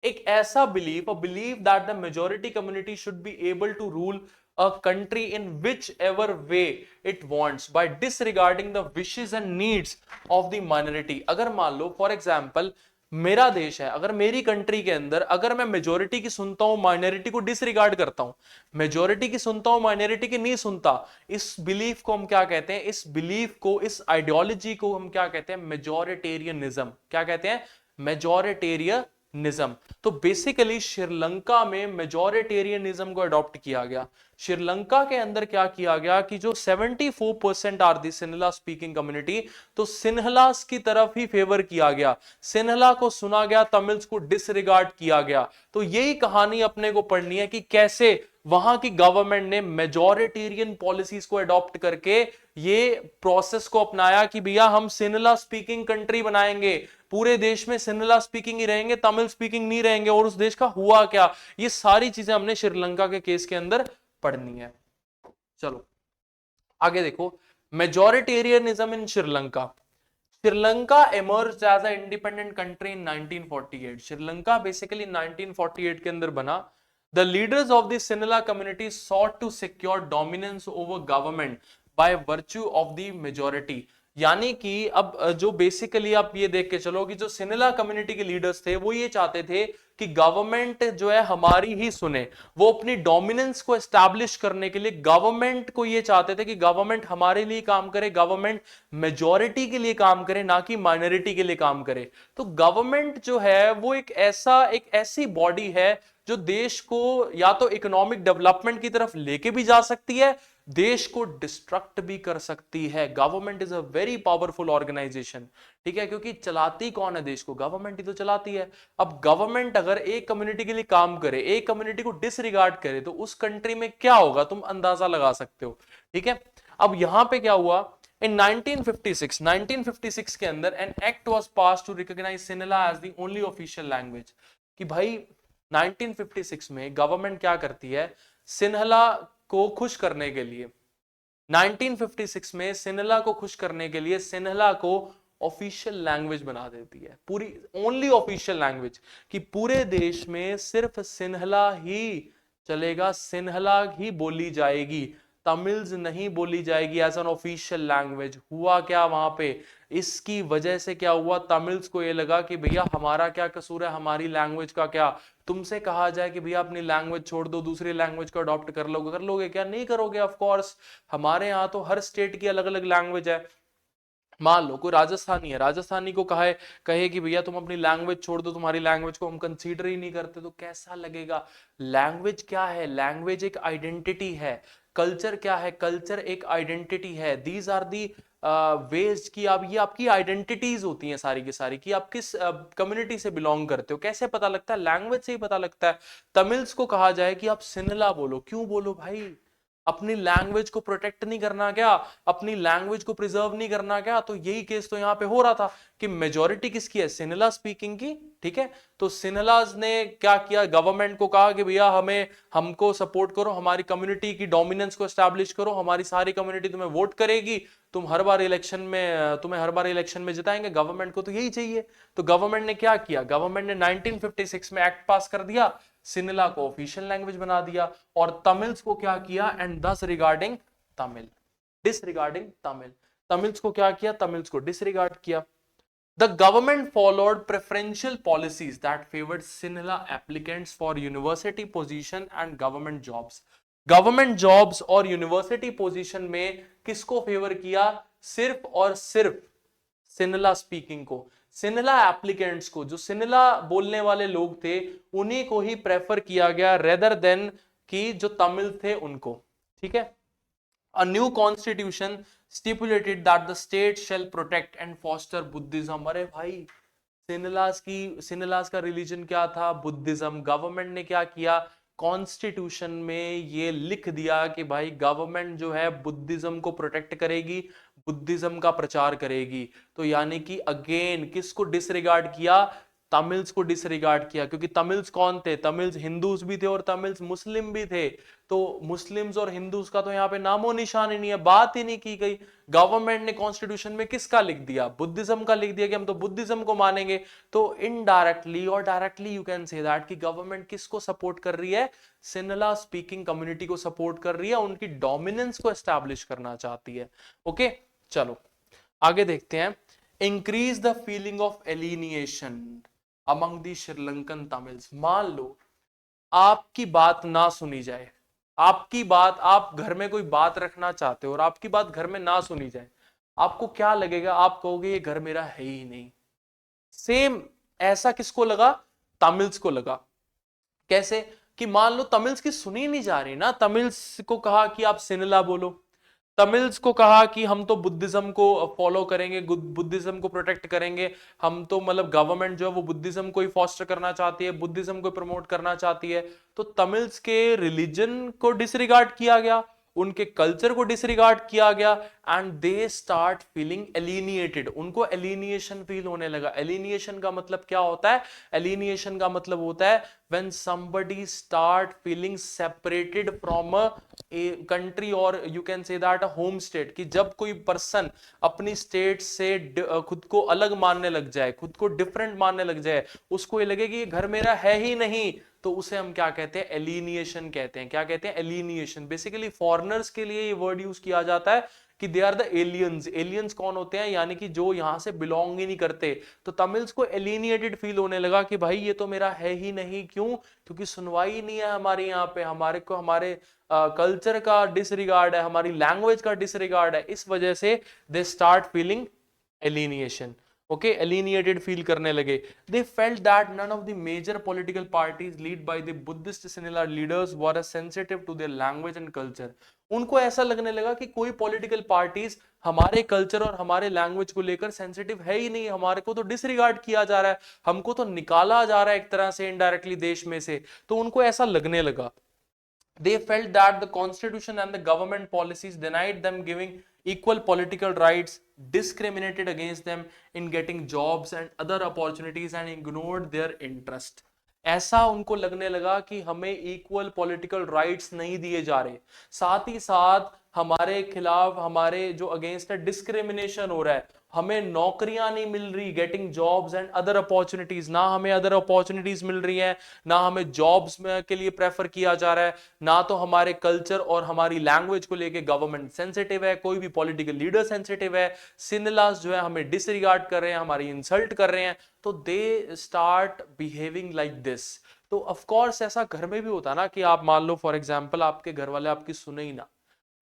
एक ऐसा belief, believe that the majority community should be able to rule a country in whichever way it wants by disregarding the wishes and needs of the minority। अगर मान लो फॉर एग्जाम्पल मेरा देश है, अगर मेरी कंट्री के अंदर अगर मैं मेजोरिटी की सुनता हूं, माइनॉरिटी को डिसरिगार्ड करता हूं, मेजोरिटी की सुनता हूं, माइनॉरिटी की नहीं सुनता, इस बिलीफ को हम क्या कहते हैं? इस बिलीफ को, इस आइडियोलॉजी को हम क्या कहते हैं? मेजोरिटेरियनिज्म। क्या कहते हैं? मेजोरिटेरियनिज्म। तो बेसिकली श्रीलंका में मेजोरिटेरियनिज्म को अडॉप्ट किया गया। श्रीलंका के अंदर क्या किया गया कि जो 74% are the Sinhala speaking community, तो सिन्हलास की तरफ ही फेवर किया गया, सिन्हला को सुना गया, तमिल्स को डिसरिगार्ड किया गया। तो यही कहानी अपने को पढ़नी है कि कैसे वहां की गवर्नमेंट ने मेजोरिटेरियन पॉलिसीज को अडॉप्ट करके ये प्रोसेस को अपनाया कि भैया हम सिन्हला स्पीकिंग कंट्री बनाएंगे, पूरे देश में सिन्हला स्पीकिंग ही रहेंगे, तमिल स्पीकिंग नहीं रहेंगे। और उस देश का हुआ क्या, ये सारी चीजें हमने श्रीलंका के केस के अंदर पढ़नी है। चलो आगे देखो, majoritarianism in Sri Lanka. Sri Lanka emerged as an independent country in 1948। Sri Lanka basically 1948 के अंदर बना। The leaders of the Sinhala community sought to secure dominance over government by virtue of the majority। यानी कि अब जो बेसिकली आप ये देख के चलो कि जो सिन्हला कम्युनिटी के लीडर्स थे वो ये चाहते थे कि गवर्नमेंट जो है हमारी ही सुने। वो अपनी डोमिनेंस को एस्टैब्लिश करने के लिए गवर्नमेंट को ये चाहते थे कि गवर्नमेंट हमारे लिए काम करे, गवर्नमेंट मेजॉरिटी के लिए काम करे, ना कि माइनॉरिटी के लिए काम करे। तो गवर्नमेंट जो है वो एक ऐसी बॉडी है जो देश को या तो इकोनॉमिक डेवलपमेंट की तरफ लेके भी जा सकती है, देश को डिस्ट्रक्ट भी कर सकती है। Government is a very powerful organisation, ठीक है, क्योंकि चलाती कौन है देश को? गवर्नमेंट ही तो चलाती है। अब गवर्नमेंट अगर एक कम्युनिटी के लिए काम करे, एक कम्युनिटी को डिसरिगार्ड करे, तो उस कंट्री में क्या होगा तुम अंदाजा लगा सकते हो, ठीक है। अब यहां पे क्या हुआ, इन 1956 के अंदर an act was pass to recognize Sinhala as the only official language. कि भाई 1956 में गवर्नमेंट क्या करती है, सिन्हला को खुश करने के लिए, 1956 में सिन्हला को खुश करने के लिए सिन्हला को ऑफिशियल लैंग्वेज बना देती है, पूरी ओनली ऑफिशियल लैंग्वेज, कि पूरे देश में सिर्फ सिन्हला ही चलेगा, सिन्हला ही बोली जाएगी, तमिल्स नहीं बोली जाएगी एज एन ऑफिशियल लैंग्वेज। हुआ क्या वहां पे, इसकी वजह से क्या हुआ, तमिल्स को ये लगा कि भैया हमारा क्या कसूर है, हमारी लैंग्वेज का क्या, तुमसे कहा जाए कि भैया अपनी लैंग्वेज छोड़ दो, दूसरी लैंग्वेज को अडॉप्ट कर लोगे क्या? नहीं करोगे, ऑफ कोर्स। हमारे यहाँ तो हर स्टेट की अलग अलग लैंग्वेज है। मान लो कोई राजस्थानी है, राजस्थानी को कहे कि भैया तुम अपनी लैंग्वेज छोड़ दो, तुम्हारी लैंग्वेज को हम कंसीडर ही नहीं करते, तो कैसा लगेगा? लैंग्वेज क्या है? लैंग्वेज एक आइडेंटिटी है। कल्चर क्या है? कल्चर एक आइडेंटिटी है। दीज आर दी वेज की आप, ये आपकी आइडेंटिटीज होती हैं सारी की सारी, कि आप किस कम्युनिटी से बिलोंग करते हो। कैसे पता लगता है? लैंग्वेज से ही पता लगता है। तमिल्स को कहा जाए कि आप सिन्हला बोलो, क्यों बोलो भाई? अपनी लैंग्वेज को प्रोटेक्ट नहीं करना क्या? अपनी लैंग्वेज को प्रिजर्व नहीं करना क्या? तो यही केस तो यहां पे हो रहा था कि मेजॉरिटी किसकी है? सिन्हला स्पीकिंग की, ठीक है। तो सिन्हलाज ने क्या किया, गवर्नमेंट को कहा कि भैया हमको सपोर्ट करो, हमारी कम्युनिटी की डोमिनेंस को एस्टैब्लिश करो, हमारी सारी कम्युनिटी तुम्हें वोट करेगी, तुम्हें हर बार इलेक्शन में जिताएंगे। गवर्नमेंट को तो यही चाहिए। तो गवर्नमेंट ने क्या किया, गवर्नमेंट ने 1956 में एक्ट पास कर दिया, सिन्हला को ऑफिशियल लैंग्वेज बना दिया, और तमिल्स को क्या किया, एंड दस regarding Tamil, disregarding Tamil, Tamils को क्या किया, तमिल्स को डिसरिगार्ड किया। The government followed preferential policies that favored Sinhala applicants for university position and government jobs। Government jobs और यूनिवर्सिटी पोजीशन में किसको फेवर किया? सिर्फ और सिर्फ सिन्हला स्पीकिंग को, सिन्हला एप्लीकेंट्स को, जो सिन्हला बोलने वाले लोग थे उन्हीं को ही प्रेफर किया गया, रेदर देन कि जो तमिल थे उनको, ठीक है। A new constitution stipulated that the state shall protect and foster Buddhism। अरे भाई, सिन्हलास का रिलीजन क्या था? बुद्धिज्म। गवर्नमेंट ने क्या किया, कॉन्स्टिट्यूशन में ये लिख दिया कि भाई गवर्नमेंट जो है बुद्धिज्म को प्रोटेक्ट करेगी, बुद्धिज्म का प्रचार करेगी। तो यानी कि अगेन किसको डिसरिगार्ड किया? तमिल्स को डिसरिगार्ड किया, क्योंकि तमिल्स कौन थे? तमिल्स हिंदूज भी थे और तमिल्स मुस्लिम भी थे। तो मुस्लिम्स और हिंदूज का तो यहाँ पे नामो निशान ही नहीं है, बात ही नहीं की गई। गवर्नमेंट ने कॉन्स्टिट्यूशन में किसका लिख दिया? बुद्धिज्म का लिख दिया कि हम तो बुद्धिज्म को मानेंगे। तो इनडायरेक्टली और directly you can say that कि गवर्नमेंट किसको सपोर्ट कर रही है? सिन्हला स्पीकिंग कम्युनिटी को सपोर्ट कर रही है, उनकी डोमिनेंस को एस्टैब्लिश करना चाहती है। ओके, चलो आगे देखते हैं। Increase the feeling of alienation. Among the Sri Lankan Tamils. मान लो आपकी बात ना सुनी जाए, आपकी बात, आप घर में कोई बात रखना चाहते हो और आपकी बात घर में ना सुनी जाए, आपको क्या लगेगा? आप कहोगे ये घर मेरा है ही नहीं। सेम ऐसा किसको लगा? तमिल्स को लगा। कैसे? कि मान लो तमिल्स की सुनी नहीं जा रही ना, तमिल्स को कहा कि आप सिनला बोलो, तमिल्स को कहा कि हम तो बुद्धिज्म को फॉलो करेंगे, बुद्धिज्म को प्रोटेक्ट करेंगे, हम तो मतलब गवर्नमेंट जो है वो बुद्धिज्म को ही फॉस्टर करना चाहती है, बुद्धिज्म को प्रमोट करना चाहती है। तो तमिल्स के रिलीजन को डिसरिगार्ड किया गया, उनके कल्चर को डिसरिगार्ड किया गया, एंड दे स्टार्ट फीलिंग एलिनिएटेड। उनको एलिनिएशन फील होने लगा। एलिनिएशन का मतलब क्या होता है? एलिनिएशन का मतलब होता है when somebody start feeling separated from a country, or you can say that a home state, कि जब कोई पर्सन अपनी स्टेट से खुद को अलग मानने लग जाए, खुद को डिफरेंट मानने लग जाए, उसको ये लगे कि ये घर मेरा है ही नहीं, तो उसे हम क्या कहते हैं? एलिनिएशन कहते हैं। क्या कहते हैं? एलिनिएशन। बेसिकली फॉरेनर्स के लिए ये वर्ड यूज किया जाता है कि they are the aliens. Aliens कौन होते हैं? यानी कि जो यहां से बिलोंग ही नहीं करते। तो तमिल्स को एलिनिएटेड फील होने लगा कि भाई ये तो मेरा है ही नहीं। क्यों? क्योंकि सुनवाई नहीं है हमारे यहाँ पे, हमारे को हमारे कल्चर का डिसरिगार्ड है, हमारी लैंग्वेज का डिसरिगार्ड है। इस वजह से they start feeling alienation. Okay, alienated feel करने लगे। They felt that none of the major political parties lead by the Buddhist similar leaders were sensitive to their language and culture. उनको ऐसा लगने लगा कि कोई पॉलिटिकल पार्टीज हमारे culture और हमारे लैंग्वेज को लेकर सेंसिटिव है ही नहीं, हमारे को तो डिसरिगार्ड किया जा रहा है, हमको तो निकाला जा रहा है एक तरह से इनडायरेक्टली देश में से। तो उनको ऐसा लगने लगा। They felt that the constitution and the government policies denied them giving equal political rights, discriminated against them in getting jobs and other opportunities, and ignored their interest. ऐसा उनको लगने लगा कि हमें इक्वल पॉलिटिकल राइट्स नहीं दिए जा रहे, साथ ही साथ हमारे खिलाफ, हमारे जो अगेंस्ट है, डिस्क्रिमिनेशन हो रहा है, हमें नौकरियां नहीं मिल रही, getting jobs and other opportunities, ना हमें अदर अपॉर्चुनिटीज मिल रही हैं, ना हमें जॉब्स के लिए प्रेफर किया जा रहा है, ना तो हमारे कल्चर और हमारी लैंग्वेज को लेके गवर्नमेंट सेंसिटिव है, कोई भी पॉलिटिकल लीडर सेंसिटिव है, सिनलास जो है हमें डिसरिगार्ड कर रहे हैं, हमारी इंसल्ट कर रहे हैं। तो they start behaving like this. तो ऑफ कोर्स ऐसा घर में भी होता ना कि आप मान लो फॉर एग्जांपल आपके घर वाले आपकी सुने ही ना,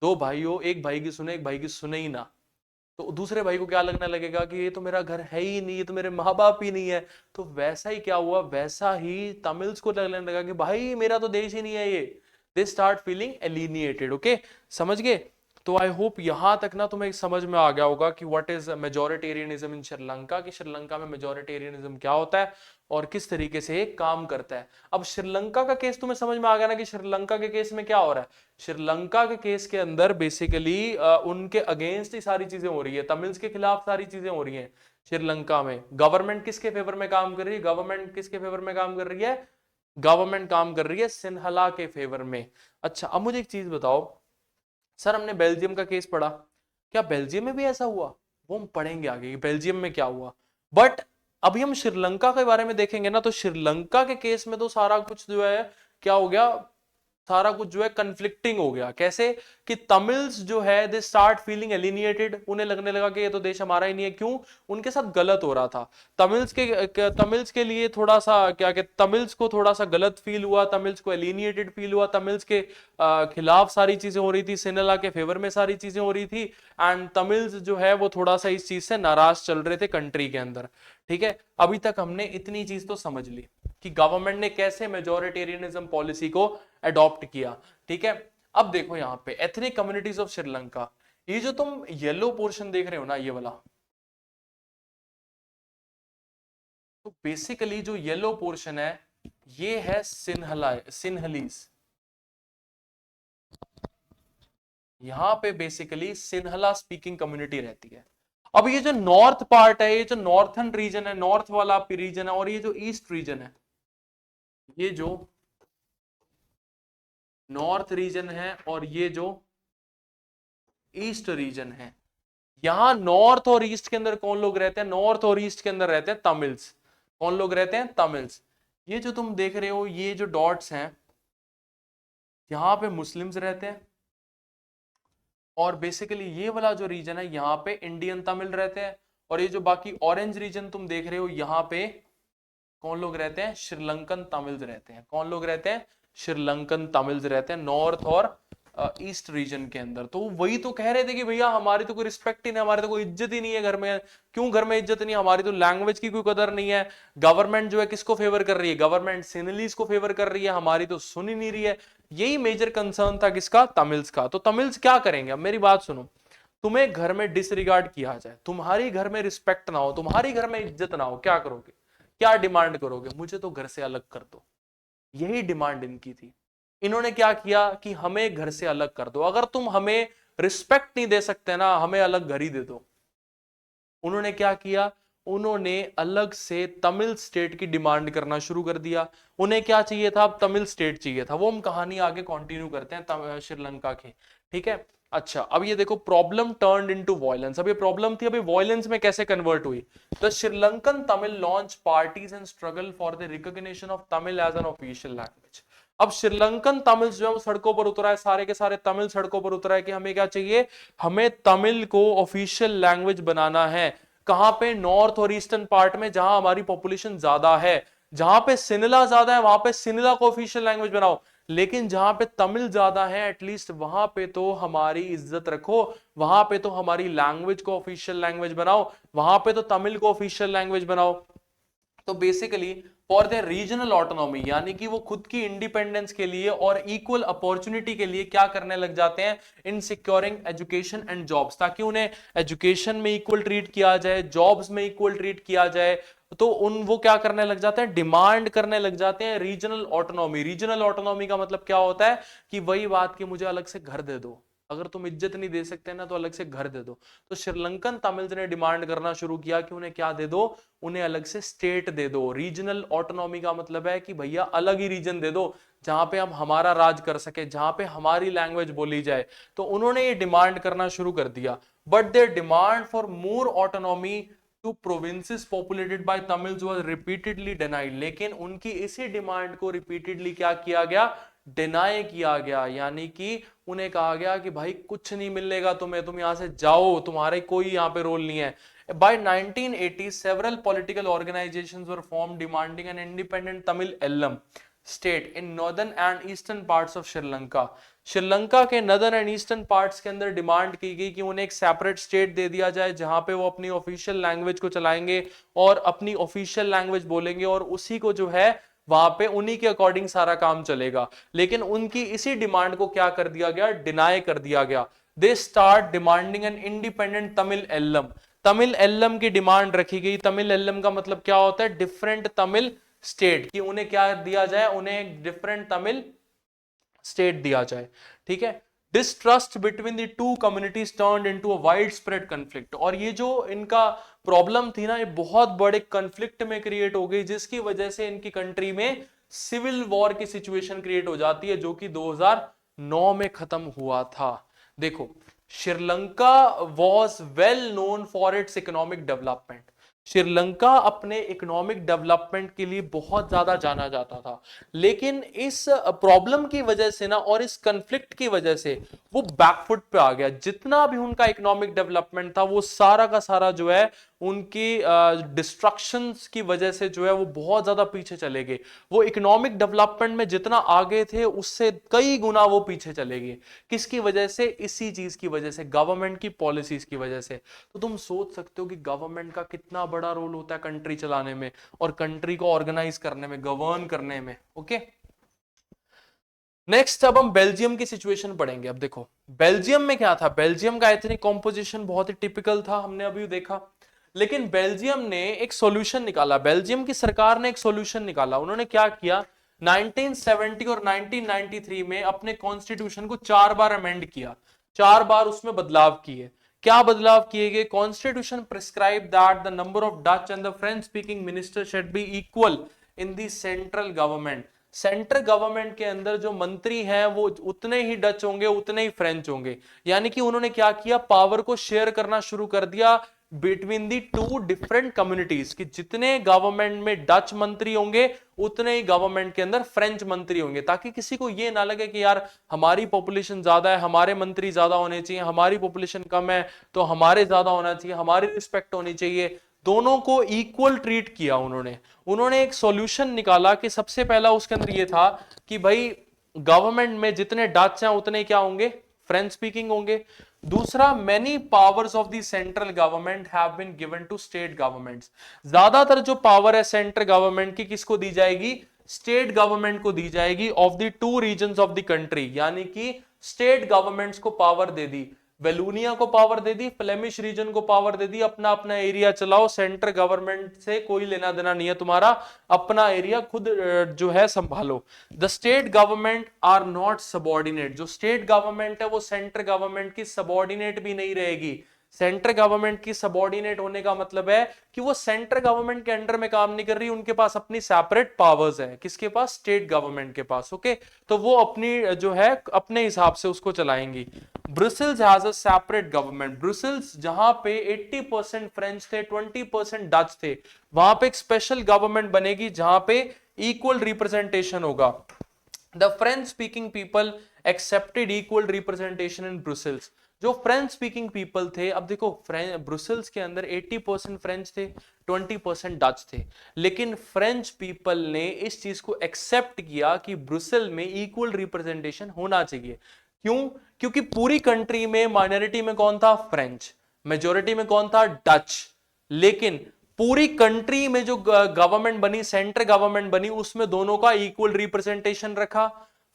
दो भाई हो, एक भाई की सुने, एक भाई की सुने ही ना, तो दूसरे भाई को क्या लगने लगेगा कि ये तो मेरा घर है ही नहीं, ये तो मेरे माँ बाप ही नहीं है। तो वैसा ही क्या हुआ? वैसा ही तमिल्स को लगने लगा कि भाई मेरा तो देश ही नहीं है ये। They start feeling alienated. Okay, समझ गए? तो आई होप यहां तक ना तुम्हें समझ में आ गया होगा कि व्हाट इज मेजोरिटेरियनिज्म इन श्रीलंका, कि श्रीलंका में मेजोरिटेरियनिज्म क्या होता है और किस तरीके से काम करता है। अब श्रीलंका का केस तुम्हें समझ में आ गया ना कि श्रीलंका के केस में क्या हो रहा है। श्रीलंका के केस के अंदर बेसिकली उनके अगेंस्ट ही सारी चीजें हो रही है, तमिल्स के खिलाफ सारी चीजें हो रही हैं। श्रीलंका में गवर्नमेंट किसके फेवर में काम कर रही है? गवर्नमेंट किसके फेवर में काम कर रही है? गवर्नमेंट काम कर रही है सिन्हला के फेवर में। अच्छा, अब मुझे एक चीज बताओ, सर हमने बेल्जियम का केस पढ़ा, क्या बेल्जियम में भी ऐसा हुआ? वो हम पढ़ेंगे आगे कि बेल्जियम में क्या हुआ। बट अभी हम श्रीलंका के बारे में देखेंगे ना, तो श्रीलंका के केस में तो सारा कुछ जो है क्या हो गया, सारा कुछ जो है कन्फ्लिक्टिंग हो गया। कैसे? कि तमिल्स जो है दे स्टार्ट फीलिंग एलिनिएटेड, उन्हें लगने लगा कि ये तो देश हमारा ही नहीं है। क्यों? उनके साथ गलत हो रहा था। तमिल्स के लिए थोड़ा सा क्या कहते, तमिल्स को थोड़ा सा गलत फील हुआ, तमिल्स को एलिनिएटेड फील हुआ, तमिल्स के खिलाफ सारी चीजें हो रही थी, सिनेला के फेवर में सारी चीजें हो रही थी, एंड तमिल्स जो है वो थोड़ा सा इस चीज से नाराज चल रहे थे कंट्री के अंदर। ठीक है, अभी तक हमने इतनी चीज तो समझ ली कि गवर्नमेंट ने कैसे मेजोरिटेरियनिज्म पॉलिसी को अडॉप्ट किया। ठीक है, अब देखो यहां पे एथनिक कम्युनिटीज ऑफ श्रीलंका, ये जो तुम येलो पोर्शन देख रहे हो ना, ये वाला, तो बेसिकली जो येलो पोर्शन है ये है सिन्हलीज। यहां पे बेसिकली सिन्हला स्पीकिंग कम्युनिटी रहती है। अब ये जो नॉर्थ पार्ट है, ये जो नॉर्थन रीजन है, नॉर्थ वाला रीजन है, और ये जो ईस्ट रीजन है, ये जो नॉर्थ रीजन है और ये जो ईस्ट रीजन है, यहां नॉर्थ और ईस्ट के अंदर कौन लोग रहते हैं? नॉर्थ और ईस्ट के अंदर रहते हैं तमिल्स। कौन लोग रहते हैं? तमिल्स। ये जो तुम देख रहे हो, ये जो डॉट्स हैं, यहां पे मुस्लिम्स रहते हैं, और बेसिकली ये वाला जो रीजन है यहां पे इंडियन तमिल रहते हैं, और ये जो बाकी ऑरेंज रीजन तुम देख रहे हो, यहां पे कौन लोग रहते हैं? श्रीलंकन तमिल्स रहते हैं। कौन लोग रहते हैं? श्रीलंकन तमिल्स रहते हैं नॉर्थ और ईस्ट रीजन के अंदर। तो वही तो कह रहे थे कि भैया हमारी तो कोई रिस्पेक्ट ही नहीं, हमारी तो कोई इज्जत ही नहीं है घर में। क्यों घर में इज्जत नहीं? हमारी तो लैंग्वेज की कोई कदर नहीं है। गवर्नमेंट जो है किसको फेवर कर रही है? गवर्नमेंट सिनलीज को फेवर कर रही है, हमारी तो सुन ही नहीं रही है। यही मेजर कंसर्न था किसका? तमिल्स का। तो तमिल्स क्या करेंगे? अब मेरी बात सुनो, तुम्हें घर में डिसरिगार्ड किया जाए, तुम्हारी घर में रिस्पेक्ट ना हो, तुम्हारी घर में इज्जत ना हो, क्या करोगे? क्या डिमांड करोगे? मुझे तो घर से अलग कर दो। यही डिमांड इनकी थी। इन्होंने क्या किया कि हमें घर से अलग कर दो, अगर तुम हमें रिस्पेक्ट नहीं दे सकते ना, हमें अलग घर ही दे दो। उन्होंने क्या किया? उन्होंने अलग से तमिल स्टेट की डिमांड करना शुरू कर दिया। उन्हें क्या चाहिए था? अब तमिल स्टेट चाहिए था। वो हम कहानी आगे कंटिन्यू करते हैं श्रीलंका की, ठीक है। अच्छा, अब ये देखो, प्रॉब्लम टर्न्ड इनटू वायलेंस। अब ये प्रॉब्लम थी, अभी वायलेंस में कैसे कन्वर्ट हुई? The Sri Lankan Tamil launch parties and struggle for the recognition of Tamil as an official language. अब श्रीलंकन तमिल जो है वो सड़कों पर उतरा है, सारे के सारे तमिल सड़कों पर उतरा है कि हमें क्या चाहिए? हमें तमिल को ऑफिशियल लैंग्वेज बनाना है। कहां पे? नॉर्थ और ईस्टर्न पार्ट में, जहां हमारी पॉपुलेशन ज्यादा है, जहां पे सिनला ज्यादा है, वहां पे सिनला को ऑफिशियल लैंग्वेज बनाओ। लेकिन जहां पे तमिल ज्यादा है, एटलीस्ट वहां पे तो हमारी इज्जत रखो, वहां पे तो हमारी लैंग्वेज को ऑफिशियल लैंग्वेज बनाओ, वहां पे तो तमिल को ऑफिशियल लैंग्वेज बनाओ। तो basically for the regional autonomy, यानी कि वो खुद की इंडिपेंडेंस के लिए और इक्वल अपॉर्चुनिटी के लिए क्या करने लग जाते हैं? इन सिक्योरिंग एजुकेशन एंड जॉब्स, ताकि उन्हें एजुकेशन में इक्वल ट्रीट किया जाए, जॉब्स में इक्वल ट्रीट किया जाए। तो वो क्या करने लग जाते हैं? डिमांड करने लग जाते हैं रीजनल ऑटोनॉमी। रीजनल ऑटोनॉमी का मतलब क्या होता है? कि वही बात कि मुझे अलग से घर दे दो, अगर तुम इज्जत नहीं दे सकते ना तो अलग से घर दे दो। तो श्रीलंकन तमिल्स ने डिमांड करना शुरू किया कि उन्हें क्या दे दो? उन्हें अलग से स्टेट दे दो। रीजनल ऑटोनॉमी का मतलब है कि भैया अलग ही रीजन दे दो, जहां पे हम हमारा राज कर सके, जहां पे हमारी लैंग्वेज बोली जाए। तो उन्होंने ये डिमांड करना शुरू कर दिया। But their demand for more autonomy to provinces populated by Tamils was repeatedly denied. लेकिन उनकी इसी डिमांड को रिपीटेडली क्या किया गया? डिनाई किया गया। यानी कि उन्हें कहा गया कि भाई कुछ नहीं मिलेगा तुम्हें, तुम यहां से जाओ, तुम्हारे कोई यहां पे रोल नहीं है। By 1980, several political organizations were formed demanding an independent Tamil Ellam state in northern and eastern parts of Sri Lanka. Sri Lanka के नदर्न एंड ईस्टर्न पार्ट्स के अंदर डिमांड की गई कि उन्हें एक सेपरेट स्टेट दे दिया जाए, जहां पे वो अपनी ऑफिशियल लैंग्वेज को चलाएंगे और अपनी ऑफिशियल लैंग्वेज बोलेंगे, और उसी को जो है वहां पे उन्हीं के अकॉर्डिंग सारा काम चलेगा। लेकिन उनकी इसी डिमांड को क्या कर दिया गया? डिनाई कर दिया गया। They start demanding an independent Tamil Eelam. Tamil Eelam की डिमांड रखी गई। तमिल एल्लम का मतलब क्या होता है? Different Tamil state. कि उन्हें क्या दिया जाए? उन्हें एक डिफरेंट तमिल स्टेट दिया जाए, ठीक है। Distrust between the two communities turned into a wide spread conflict. और ये जो इनका प्रॉब्लम थी ना, ये बहुत बड़े कन्फ्लिक्ट में क्रिएट हो गई, जिसकी वजह से इनकी कंट्री में सिविल वॉर की सिचुएशन क्रिएट हो जाती है, जो कि 2009 में खत्म हुआ था। देखो, Sri Lanka was well known for its economic development. Sri Lanka अपने इकोनॉमिक डेवलपमेंट के लिए बहुत ज्यादा जाना जाता था। लेकिन इस प्रॉब्लम की वजह से ना, और इस कंफ्लिक्ट की वजह से वो बैकफुट पे आ गया। जितना भी उनका इकोनॉमिक डेवलपमेंट था, वो सारा का सारा जो है उनकी डिस्ट्रक्शंस की वजह से जो है वो बहुत ज्यादा पीछे चले गए। वो इकोनॉमिक डेवलपमेंट में जितना आगे थे, उससे कई गुना वो पीछे चले गए। किसकी वजह से? इसी चीज की वजह से, गवर्नमेंट की पॉलिसीज की वजह से। तो तुम सोच सकते हो कि गवर्नमेंट का कितना बड़ा रोल होता है कंट्री चलाने में और कंट्री को ऑर्गेनाइज करने में, गवर्न करने में। ओके, नेक्स्ट अब हम बेल्जियम की सिचुएशन पढ़ेंगे। अब देखो बेल्जियम में क्या था। बेल्जियम का एथनिक कॉम्पोजिशन बहुत ही टिपिकल था, हमने अभी देखा। लेकिन बेल्जियम ने एक सॉल्यूशन निकाला, बेल्जियम की सरकार ने एक सॉल्यूशन निकाला। उन्होंने क्या किया? 1970 और 1993 में अपने कॉन्स्टिट्यूशन को 4 बार अमेंड किया, 4 बार उसमें बदलाव किए। क्या बदलाव किए गए? Constitution prescribe that the number of Dutch and the French speaking minister should be equal in the central government. Central government के अंदर जो मंत्री हैं वो उतने ही डच होंगे, उतने ही फ्रेंच होंगे। यानी कि उन्होंने क्या किया? पावर को शेयर करना शुरू कर दिया between the two different communities, कि जितने गवर्नमेंट में डच मंत्री होंगे, उतने ही गवर्नमेंट के अंदर फ्रेंच मंत्री होंगे, ताकि किसी को ये ना लगे कि यार हमारी पॉपुलेशन ज्यादा है, हमारे मंत्री ज्यादा होने चाहिए, हमारी पॉपुलेशन कम है तो हमारे ज्यादा होना चाहिए, हमारी रिस्पेक्ट होनी चाहिए। दोनों को इक्वल ट्रीट किया उन्होंने एक सॉल्यूशन निकाला कि सबसे पहला उसके अंदर ये था कि भाई गवर्नमेंट में जितने डच हैं उतने क्या होंगे, फ्रेंच स्पीकिंग होंगे। दूसरा, many powers of the central government have been given to state governments. ज्यादातर जो पावर है सेंट्रल गवर्नमेंट की किसको दी जाएगी, स्टेट गवर्नमेंट को दी जाएगी of the two reasons of the country, यानी कि स्टेट गवर्नमेंट्स को पावर दे दी, वेलूनिया को पावर दे दी, फ्लेमिश रीजन को पावर दे दी, अपना अपना एरिया चलाओ, सेंट्रल गवर्नमेंट से कोई लेना देना नहीं है तुम्हारा, अपना एरिया खुद जो है संभालो। The state government are not subordinate, जो स्टेट गवर्नमेंट है वो सेंट्रल गवर्नमेंट की सबॉर्डिनेट भी नहीं रहेगी। सेंट्रल गवर्नमेंट की सबॉर्डिनेट होने का मतलब है कि वो सेंट्रल गवर्नमेंट के अंडर में काम नहीं कर रही, उनके पास अपनी सेपरेट पावर्स है। किसके पास, स्टेट गवर्नमेंट के पास। ओके, तो वो अपनी जो है अपने हिसाब से उसको चलाएंगी। Brussels has a separate government. Brussels जहां पे 80% फ्रेंच थे, 20% डच थे, वहां पे एक स्पेशल गवर्नमेंट बनेगी जहां पे इक्वल रिप्रेजेंटेशन होगा। The French speaking people accepted equal representation in Brussels. जो फ्रेंच स्पीकिंग पीपल थे, अब देखो ब्रुसेल्स के अंदर 80% फ्रेंच थे, 20% डच थे, लेकिन फ्रेंच पीपल ने इस चीज को एक्सेप्ट किया कि ब्रुसेल में इक्वल रिप्रेजेंटेशन होना चाहिए। क्यों? क्योंकि पूरी कंट्री में माइनॉरिटी में कौन था, फ्रेंच, मेजॉरिटी में कौन था, डच, लेकिन पूरी कंट्री में जो गवर्नमेंट बनी, सेंट्रल गवर्नमेंट बनी, उसमें दोनों का इक्वल रिप्रेजेंटेशन रखा।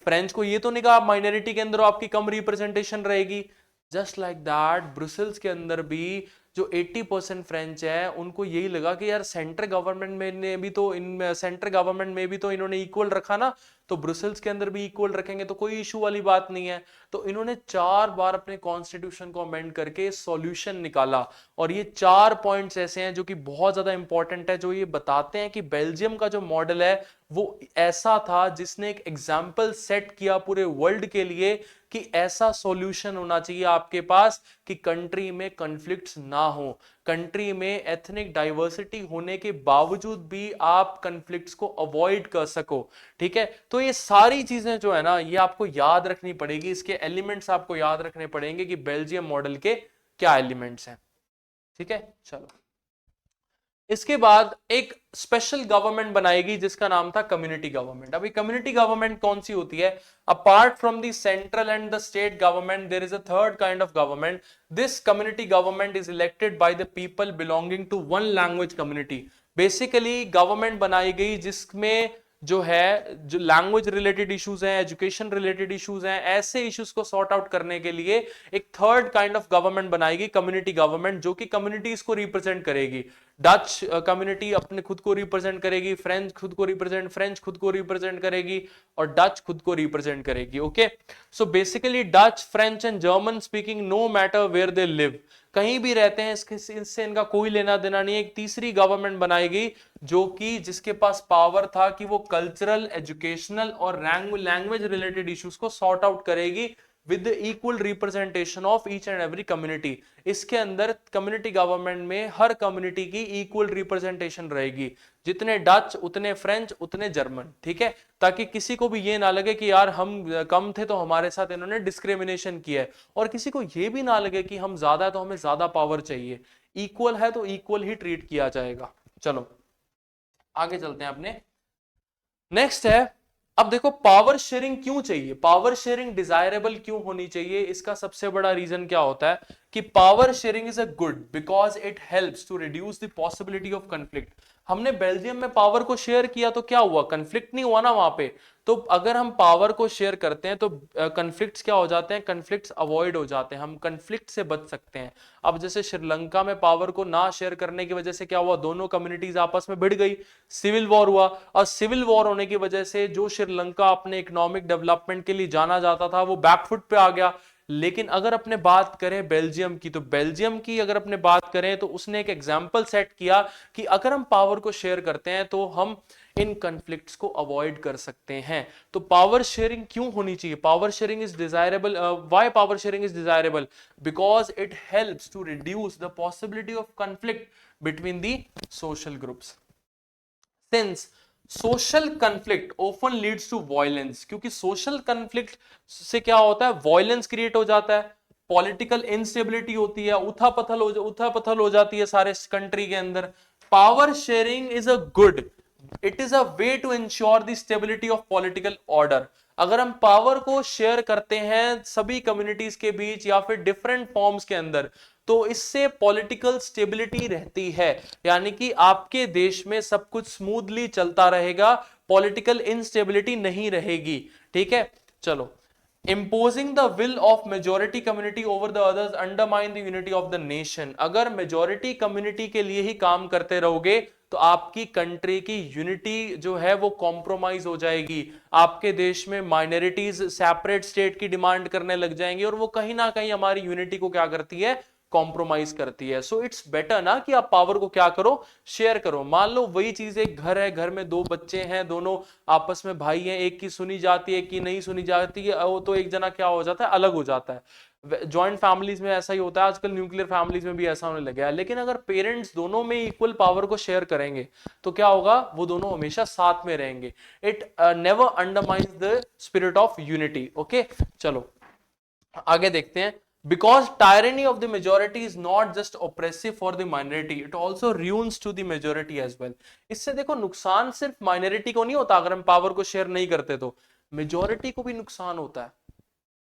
फ्रेंच को ये तो नहीं कहा माइनॉरिटी के अंदर आपकी कम रिप्रेजेंटेशन रहेगी। जस्ट लाइक दैट ब्रुसेल्स के अंदर भी जो 80% फ्रेंच है उनको यही लगा कि यार सेंट्रल गवर्नमेंट में ने भी तो सेंट्रल गवर्नमेंट में भी तो इन्होंने इक्वल रखा ना, तो ब्रुसेल्स के अंदर भी इक्वल रखेंगे तो कोई इशू वाली बात नहीं है। तो इन्होंने 4 बार अपने कॉन्स्टिट्यूशन को अमेंड करके सॉल्यूशन निकाला, और ये 4 पॉइंट्स ऐसे हैं जो कि बहुत ज्यादा इंपॉर्टेंट है, जो ये बताते हैं कि बेल्जियम का जो मॉडल है वो ऐसा था जिसने एक एग्जाम्पल सेट किया पूरे वर्ल्ड के लिए कि ऐसा सॉल्यूशन होना चाहिए आपके पास कि कंट्री में कॉन्फ्लिक्ट्स ना हो, कंट्री में एथनिक डाइवर्सिटी होने के बावजूद भी आप कॉन्फ्लिक्ट्स को अवॉइड कर सको। ठीक है, तो ये सारी चीजें जो है ना ये आपको याद रखनी पड़ेगी, इसके एलिमेंट्स आपको याद रखने पड़ेंगे कि बेल्जियम मॉडल के क्या एलिमेंट्स हैं। ठीक है, चलो इसके बाद एक स्पेशल गवर्नमेंट बनाएगी जिसका नाम था कम्युनिटी गवर्नमेंट। अभी कम्युनिटी गवर्नमेंट कौन सी होती है, apart from the central and the state government there is a third kind of government. This community government is elected by the people belonging to one language community. Basically government बनाई गई जिसमें जो है जो लैंग्वेज रिलेटेड इश्यूज हैं, education related issues हैं, ऐसे issues को सॉर्ट आउट करने के लिए एक थर्ड काइंड ऑफ गवर्नमेंट बनाएगी, कम्युनिटी गवर्नमेंट, जो कि कम्युनिटीज को रिप्रेजेंट करेगी। डच कम्युनिटी अपने खुद को रिप्रेजेंट करेगी, फ्रेंच खुद को रिप्रेजेंट करेगी, और डच खुद को रिप्रेजेंट करेगी। Okay, so basically Dutch, French and German speaking no matter where they live, कहीं भी रहते हैं इससे इनका कोई लेना देना नहीं है। एक तीसरी गवर्नमेंट बनाएगी जो कि जिसके पास पावर था कि वो कल्चरल, एजुकेशनल और लैंग्वेज रिलेटेड इश्यूज को सॉर्ट आउट करेगी with equal representation of each and every community. इसके अंदर कम्युनिटी गवर्नमेंट में हर कम्युनिटी की इक्वल रिप्रेजेंटेशन रहेगी, जितने डच उतने फ्रेंच उतने जर्मन। ठीक है, ताकि किसी को भी ये ना लगे कि यार हम कम थे तो हमारे साथ इन्होंने डिस्क्रिमिनेशन किया है, और किसी को ये भी ना लगे कि हम ज्यादा है तो हमें ज्यादा पावर चाहिए। इक्वल है तो इक्वल ही ट्रीट किया जाएगा। चलो आगे चलते हैं अपने। नेक्स्ट है, अब देखो पावर शेयरिंग क्यों चाहिए, पावर शेयरिंग डिजायरेबल क्यों होनी चाहिए। इसका सबसे बड़ा रीजन क्या होता है कि power sharing is a good because it helps to reduce the possibility of conflict. हमने बेल्जियम में पावर को शेयर किया तो क्या हुआ, कन्फ्लिक्ट नहीं हुआ ना वहां पे। तो अगर हम पावर को शेयर करते हैं तो कन्फ्लिक्ट्स क्या हो जाते हैं, कन्फ्लिक्ट्स अवॉइड हो जाते हैं, हम कन्फ्लिक्ट से बच सकते हैं। अब जैसे श्रीलंका में पावर को ना शेयर करने की वजह से क्या हुआ, दोनों कम्युनिटीज आपस में भिड़ गई, सिविल वॉर हुआ, और सिविल वॉर होने की वजह से जो श्रीलंका अपने इकोनॉमिक डेवलपमेंट के लिए जाना जाता था वो बैकफुट पे आ गया। लेकिन अगर अपने बात करें बेल्जियम की, तो बेल्जियम की अगर अपने बात करें तो उसने एक एग्जाम्पल सेट किया कि अगर हम पावर को शेयर करते हैं तो हम इन कन्फ्लिक्ट्स को अवॉइड कर सकते हैं। तो पावर शेयरिंग क्यों होनी चाहिए, power sharing is desirable, why power sharing is desirable, because it helps to reduce the possibility of conflict between the social groups. Since social conflict often leads to violence, क्योंकि social conflict से क्या होता है, violence create हो जाता है, political instability होती है, उथा पथल हो जाती है सारे कंट्री के अंदर, power sharing is a good, it is a way to ensure the stability of political order. अगर हम पावर को शेयर करते हैं सभी कम्युनिटीज के बीच या फिर डिफरेंट फॉर्म्स के अंदर, तो इससे पॉलिटिकल स्टेबिलिटी रहती है, यानी कि आपके देश में सब कुछ स्मूथली चलता रहेगा, पॉलिटिकल इंस्टेबिलिटी नहीं रहेगी। ठीक है, चलो। Imposing the will of majority community over the others undermine the unity of the nation। अगर मेजोरिटी कम्युनिटी के लिए ही काम करते रहोगे तो आपकी कंट्री की यूनिटी जो है वो कॉम्प्रोमाइज हो जाएगी, आपके देश में माइनॉरिटीज सेपरेट स्टेट की डिमांड करने लग जाएंगी, और वो कहीं ना कहीं हमारी यूनिटी को क्या करती है, कॉम्प्रोमाइज करती है। सो इट्स बेटर ना कि आप पावर को क्या करो, शेयर करो। मान लो वही चीज, एक घर है, घर में दो बच्चे हैं, दोनों आपस में भाई हैं, एक की सुनी जाती है, एक की नहीं सुनी जाती है, वो तो एक जना क्या हो जाता है, अलग हो जाता है। जॉइंट फैमिलीज में ऐसा ही होता है, आजकल न्यूक्लियर फैमिलीज में भी ऐसा होने लगा है। लेकिन अगर पेरेंट्स दोनों में इक्वल पावर को शेयर करेंगे तो क्या होगा, वो दोनों हमेशा साथ में रहेंगे। It never undermines the spirit of unity. Okay, चलो आगे देखते हैं। Because tyranny of the majority is not just oppressive for the minority, it also ruins to the majority as well। इससे देखो नुकसान सिर्फ माइनॉरिटी को नहीं होता, अगर हम पावर को शेयर नहीं करते तो मेजोरिटी को भी नुकसान होता है।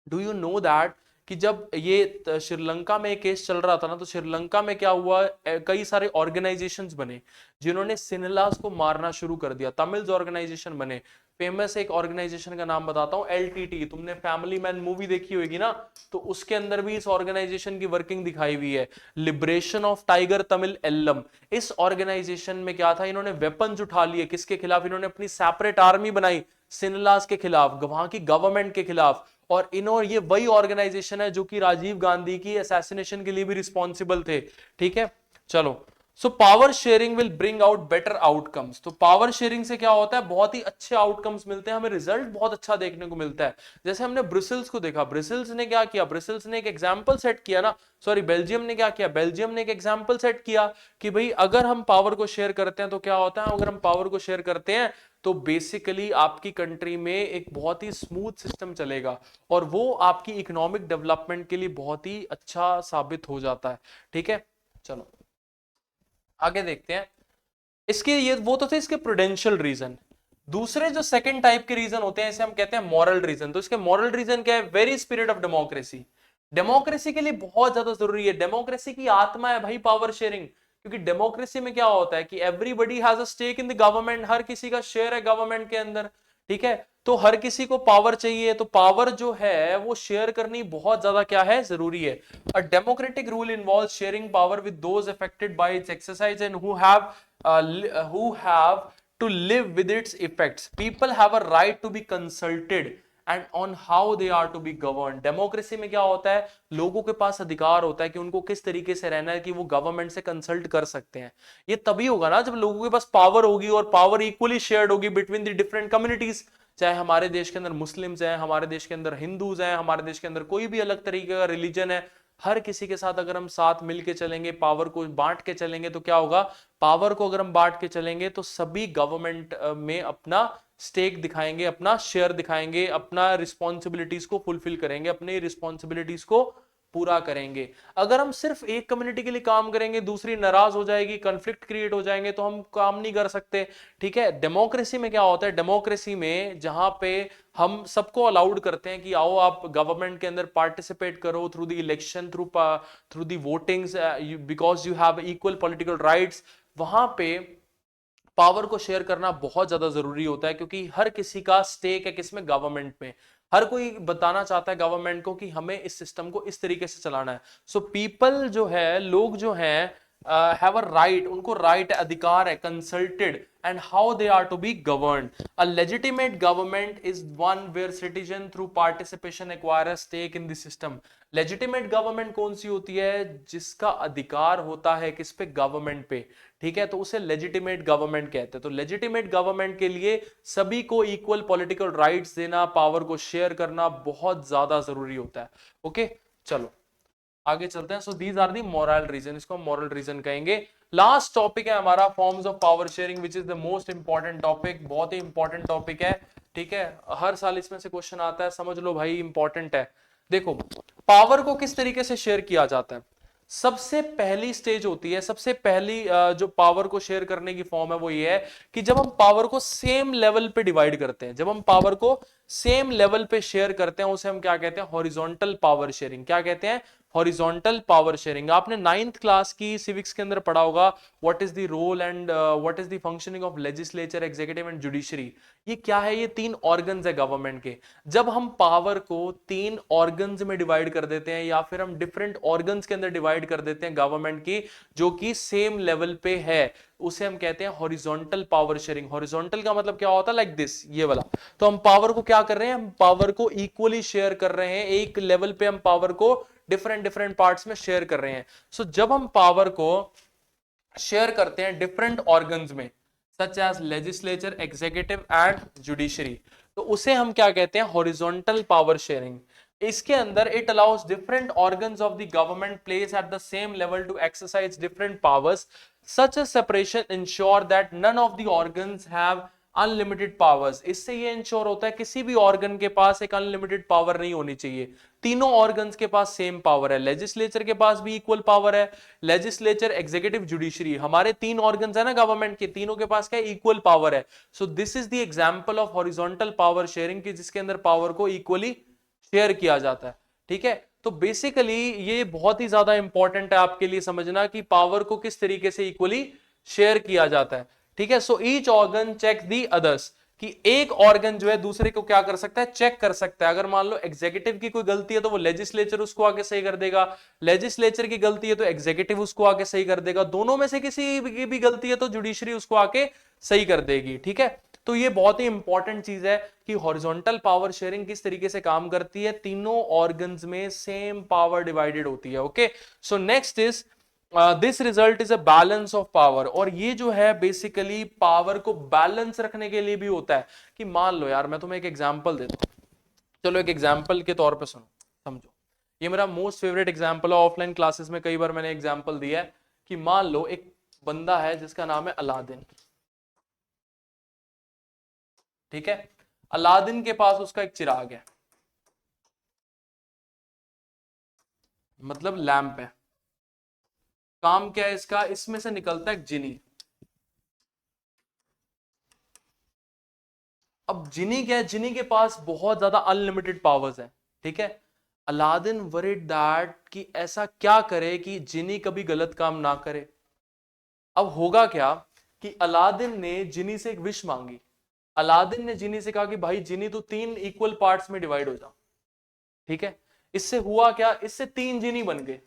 डू यू नो दैट कि जब ये श्रीलंका में एक केस चल रहा था ना, तो श्रीलंका में क्या हुआ, कई सारे ऑर्गेनाइजेशंस बने जिन्होंने सिनलास को मारना शुरू कर दिया। तमिल्स ऑर्गेनाइजेशन बने, फेमस एक ऑर्गेनाइजेशन का नाम बताता हूं, एलटीटी। तुमने फैमिली मैन मूवी देखी होगी ना, तो उसके अंदर भी इस ऑर्गेनाइजेशन की वर्किंग दिखाई हुई है, लिबरेशन ऑफ टाइगर तमिल एल्लम। इस ऑर्गेनाइजेशन में क्या था, इन्होंने वेपन्स उठा लिए, किसके खिलाफ, इन्होंने अपनी सेपरेट आर्मी बनाई सिनलास के खिलाफ, वहां की गवर्नमेंट के खिलाफ। और ये वही ऑर्गेनाइजेशन है जो कि राजीव गांधी की असैसिनेशन के लिए भी रिस्पॉन्सिबल थे। ठीक है, चलो। So power sharing will bring out better outcomes. तो पावर शेयरिंग से क्या होता है, बहुत ही अच्छे आउटकम्स मिलते हैं, हमें रिजल्ट बहुत अच्छा देखने को मिलता है। जैसे हमने ब्रुसेल्स को देखा, ब्रुसेल्स ने क्या किया, ब्रुसेल्स ने एक एग्जाम्पल सेट किया ना, सॉरी बेल्जियम ने क्या किया, बेल्जियम ने एक एग्जाम्पल सेट किया कि भाई अगर हम पावर को शेयर करते हैं तो क्या होता है, अगर हम पावर को शेयर करते हैं तो बेसिकली आपकी कंट्री में एक बहुत ही स्मूथ सिस्टम चलेगा, और वो आपकी इकोनॉमिक डेवलपमेंट के लिए बहुत ही अच्छा साबित हो जाता है। ठीक है, चलो आगे देखते हैं। इसके ये वो तो थे इसके प्रूडेंशियल रीजन। दूसरे जो सेकंड टाइप के रीजन होते हैं, इसे हम कहते हैं मॉरल रीजन। तो इसके मॉरल रीजन क्या है, very spirit of democracy. Democracy के लिए बहुत ज्यादा जरूरी है, डेमोक्रेसी की आत्मा है भाई पावर शेयरिंग। क्योंकि डेमोक्रेसी में क्या होता है कि everybody has a stake in the government, हर किसी का शेयर है गवर्नमेंट के अंदर। ठीक है, तो हर किसी को पावर चाहिए, तो पावर जो है वो शेयर करनी बहुत ज्यादा क्या है, जरूरी है। A democratic rule involves sharing power with those affected by it's exercise and who have to live with its effects। People have a right to be consulted and on how they are to be governed। Democracy में क्या होता है, लोगों के पास अधिकार होता है कि उनको किस तरीके से रहना है, कि वो गवर्नमेंट से कंसल्ट कर सकते हैं। ये तभी होगा ना जब लोगों के पास पावर होगी, और पावर इक्वली शेयर्ड होगी बिटवीन द डिफरेंट कम्युनिटीज। चाहे हमारे देश के अंदर मुस्लिम्स हैं, हमारे देश के अंदर हिंदूज हैं, हमारे देश के अंदर कोई भी अलग तरीके का रिलीजन है, हर किसी के साथ अगर हम साथ मिलके चलेंगे, पावर को बांट के चलेंगे, तो क्या होगा, पावर को अगर हम बांट के चलेंगे तो सभी गवर्नमेंट में अपना स्टेक दिखाएंगे, अपना शेयर दिखाएंगे, अपना रिस्पॉन्सिबिलिटीज को फुलफिल करेंगे, अपनी रिस्पॉन्सिबिलिटीज को पूरा करेंगे। अगर हम सिर्फ एक कम्युनिटी के लिए काम करेंगे, दूसरी नाराज हो जाएगी, कॉन्फ्लिक्ट क्रिएट हो जाएंगे, तो हम काम नहीं कर सकते। ठीक है, डेमोक्रेसी में क्या होता है, डेमोक्रेसी में जहां पे हम सबको अलाउड करते हैं कि आओ आप गवर्नमेंट के अंदर पार्टिसिपेट करो through the election, through the votings, because you have equal political rights, वहां पे पावर को शेयर करना बहुत ज्यादा जरूरी होता है, क्योंकि हर किसी का स्टेक है किसमें, गवर्नमेंट में। हर कोई बताना चाहता है गवर्नमेंट को कि हमें इस सिस्टम को इस तरीके से चलाना है। सो पीपल जो है, लोग जो हैं, हैव अ राइट, उनको राइट, अधिकार है, consulted and how they are to be governed. A legitimate government is one where citizen through participation acquire a stake in the system. Legitimate government कौन सी होती है, जिसका अधिकार होता है किस पे, गवर्नमेंट पे। ठीक है, तो उसे लेजिटिमेट गवर्नमेंट कहते हैं। तो लेजिटिमेट गवर्नमेंट के लिए सभी को इक्वल पॉलिटिकल राइट्स देना, पावर को शेयर करना बहुत ज्यादा जरूरी होता है। ओके, चलो आगे चलते हैं। So these are the moral reason, इसको हम मोरल रीजन कहेंगे। लास्ट टॉपिक है हमारा forms of power sharing, which is the most important topic, बहुत ही इंपॉर्टेंट टॉपिक है। ठीक है, हर साल इसमें से क्वेश्चन आता है, समझ लो भाई इंपॉर्टेंट है। देखो, पावर को किस तरीके से शेयर किया जाता है? सबसे पहली स्टेज होती है, सबसे पहली जो पावर को शेयर करने की फॉर्म है वो ये है कि जब हम पावर को सेम लेवल पे डिवाइड करते हैं, जब हम पावर को सेम लेवल पे शेयर करते हैं उसे हम क्या कहते हैं? Horizontal power sharing. क्या कहते हैं? Horizontal power sharing. आपने 9th क्लास की सिविक्स के अंदर पढ़ा होगा what is the role and what is the functioning of legislature, executive and judiciary. ये क्या है? ये 3 ऑर्गन्स है गवर्नमेंट के। जब हम पावर को 3 ऑर्गन्स में डिवाइड कर देते हैं या फिर हम डिफरेंट ऑर्गन्स के अंदर डिवाइड कर देते हैं गवर्नमेंट की, जो कि सेम लेवल पे है, उसे हम कहते हैं हॉरिजॉन्टल पावर शेयरिंग। हॉरिजॉन्टल का मतलब क्या होता है? लाइक दिस, ये वाला। तो हम पावर को क्या कर रहे हैं? हम पावर को इक्वली शेयर कर रहे हैं, एक लेवल पे हम पावर को डिफरेंट डिफरेंट पार्ट्स में शेयर कर रहे हैं। सो जब हम पावर को शेयर करते हैं डिफरेंट ऑर्गन्स में, such as legislature, executive and judiciary, तो उसे हम क्या कहते हैं? Horizontal power sharing. इसके अंदर it allows different organs of the government place at the same level to exercise different powers. Such a separation ensure that none of the organs have unlimited powers. इससे ये ensure होता है किसी भी organ के पास एक अनलिमिटेड पावर नहीं होनी चाहिए। तीनों ऑर्गन्स के पास सेम पावर है। लेजिस्लेचर के पास भी इक्वल पावर है। लेजिस्लेचर, एग्जीक्यूटिव, जुडिशरी, हमारे 3 ऑर्गन्स है ना गवर्नमेंट के, तीनों के पास क्या? इक्वल पावर है। सो this is the example of horizontal power sharing की, जिसके अंदर पावर को इक्वली शेयर किया जाता है। ठीक है, तो बेसिकली ये बहुत ही ज्यादा इंपॉर्टेंट है आपके लिए समझना कि पावर को किस तरीके से इक्वली शेयर किया जाता है। ठीक है, so each organ check the others, कि एक ऑर्गन जो है दूसरे को क्या कर सकता है? चेक कर सकता है। अगर मान लो एग्जीक्यूटिव की कोई गलती है तो वो लेजिस्लेचर उसको आके सही कर देगा, लेजिस्लेचर की गलती है तो एग्जीक्यूटिव उसको आके सही कर देगा, दोनों में से किसी की भी गलती है तो जुडिशरी उसको आके सही कर देगी। ठीक है, तो ये बहुत ही इंपॉर्टेंट चीज है कि हॉरिजॉन्टल पावर शेयरिंग किस तरीके से काम करती है। तीनों ऑर्गन्स में सेम पावर डिवाइडेड होती है। Okay, so next is this result is a balance of power. और ये जो है बेसिकली पावर को बैलेंस रखने के लिए भी होता है। कि मान लो यार, मैं तुम्हें एक एग्जांपल देता हूं, चलो एक एग्जांपल के तौर पे सुनो, समझो। ये मेरा मोस्ट फेवरेट एग्जांपल है, ऑफलाइन क्लासेस में कई बार मैंने एग्जांपल दिया है। कि मान लो एक बंदा है जिसका नाम है अलादीन। ठीक है, अलादीन के पास उसका एक चिराग है, मतलब लैंप है। काम क्या है इसका? इसमें से निकलता है जिनी। अब जिनी क्या है? जिनी के पास बहुत ज्यादा अनलिमिटेड पावर्स है। ठीक है, अलादीन वरीड दैट कि ऐसा क्या करे कि जिनी कभी गलत काम ना करे। अब होगा क्या कि अलादीन ने जिनी से एक विश मांगी। अलादीन ने जिनी से कहा कि भाई जिनी तू 3 इक्वल पार्ट्स में डिवाइड हो जा। ठीक है, इससे हुआ क्या? इससे 3 जिनी बन गए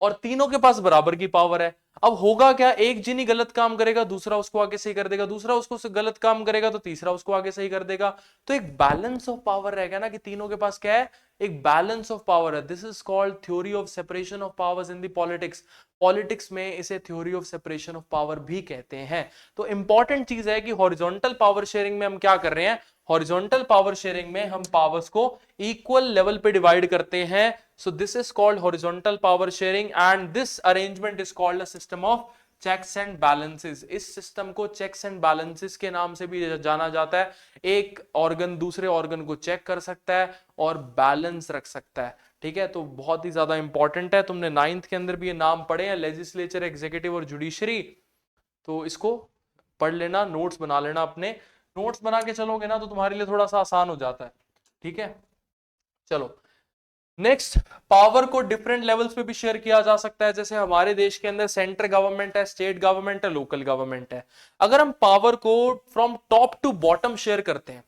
और तीनों के पास बराबर की पावर है। अब होगा क्या? एक जिनी गलत काम करेगा, दूसरा उसको आगे सही कर देगा, दूसरा उसको गलत काम करेगा तो तीसरा उसको आगे सही कर देगा। तो एक बैलेंस ऑफ पावर रहेगा ना, कि तीनों के पास क्या है? एक बैलेंस ऑफ पावर है। This is called theory of separation of powers in the politics. Politics में इसे theory of separation of power भी कहते हैं। तो इंपॉर्टेंट चीज है कि हॉरिजॉन्टल पावर शेयरिंग में हम क्या कर रहे हैं? हॉरिजॉन्टल पावर शेयरिंग में हम पावर्स को इक्वल लेवल पे डिवाइड करते हैं। So this is called horizontal power sharing and this arrangement is called a system of checks and balances। इस सिस्टम को checks and balances के नाम से भी जाना जाता है। एक ऑर्गन दूसरे ऑर्गन को चेक कर सकता है और बैलेंस रख सकता है। ठीक है, तो बहुत ही ज्यादा इंपॉर्टेंट है। तुमने 9th के अंदर भी ये नाम पढ़े हैं, लेजिस्लेचर, एग्जीक्यूटिव और जुडिशरी। तो इसको पढ़ लेना, नोट्स बना लेना अपने। नोट्स बना के चलोगे ना तो तुम्हारे लिए थोड़ा सा आसान हो जाता है। ठीक है, चलो नेक्स्ट, पावर को डिफरेंट लेवल्स पे भी शेयर किया जा सकता है। जैसे हमारे देश के अंदर सेंट्रल गवर्नमेंट है, स्टेट गवर्नमेंट है, लोकल गवर्नमेंट है। अगर हम पावर को from top to bottom share करते हैं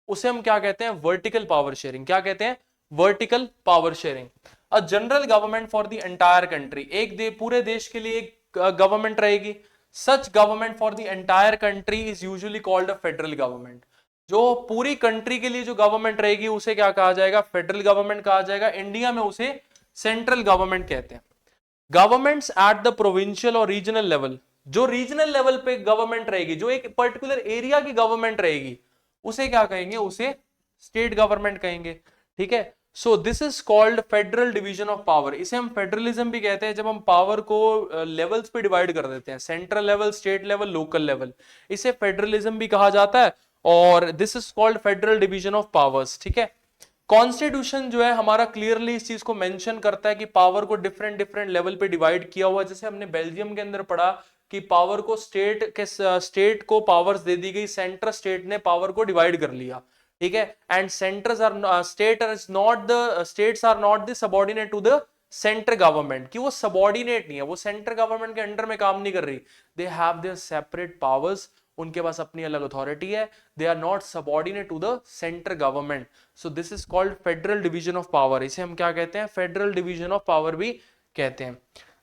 उसे हम क्या कहते हैं? Vertical power sharing. क्या कहते हैं? Vertical power sharing. A general government for the entire country, पूरे देश के लिए एक गवर्नमेंट रहेगी। Such government for the entire country is usually called a federal government. जो पूरी कंट्री के लिए जो गवर्नमेंट रहेगी उसे क्या कहा जाएगा? फेडरल गवर्नमेंट कहा जाएगा। इंडिया में उसे सेंट्रल गवर्नमेंट कहते हैं। गवर्नमेंट्स एट द प्रोविंशियल और रीजनल लेवल, जो रीजनल लेवल पे गवर्नमेंट रहेगी, जो एक पर्टिकुलर एरिया की गवर्नमेंट रहेगी, उसे क्या कहेंगे? उसे स्टेट गवर्नमेंट कहेंगे। ठीक है, सो this is called federal division of power. इसे हम फेडरलिज्म भी कहते हैं जब हम पावर को लेवल्स पे डिवाइड कर देते हैं, central level, state level, local level, इसे फेडरलिज्म भी कहा जाता है। और this is called federal division of powers. ठीक है, कॉन्स्टिट्यूशन जो है हमारा क्लियरली इस चीज को मेंशन करता है कि पावर को डिफरेंट डिफरेंट लेवल पे डिवाइड किया हुआ है। जैसे हमने बेल्जियम के अंदर पढ़ा कि पावर को स्टेट को पावर्स दे दी गई, सेंटर स्टेट ने पावर को डिवाइड कर लिया, ठीक है। And centres are states are not the subordinate to the centre government, कि वो सबऑर्डिनेट नहीं है, वो सेंटर गवर्नमेंट के अंडर में काम नहीं कर रही। They have their separate powers, उनके पास अपनी अलग अथॉरिटी है। They are not subordinate to the centre government. So this is called federal division of power. इसे हम क्या कहते हैं? फेडरल डिवीजन ऑफ पावर भी कहते हैं।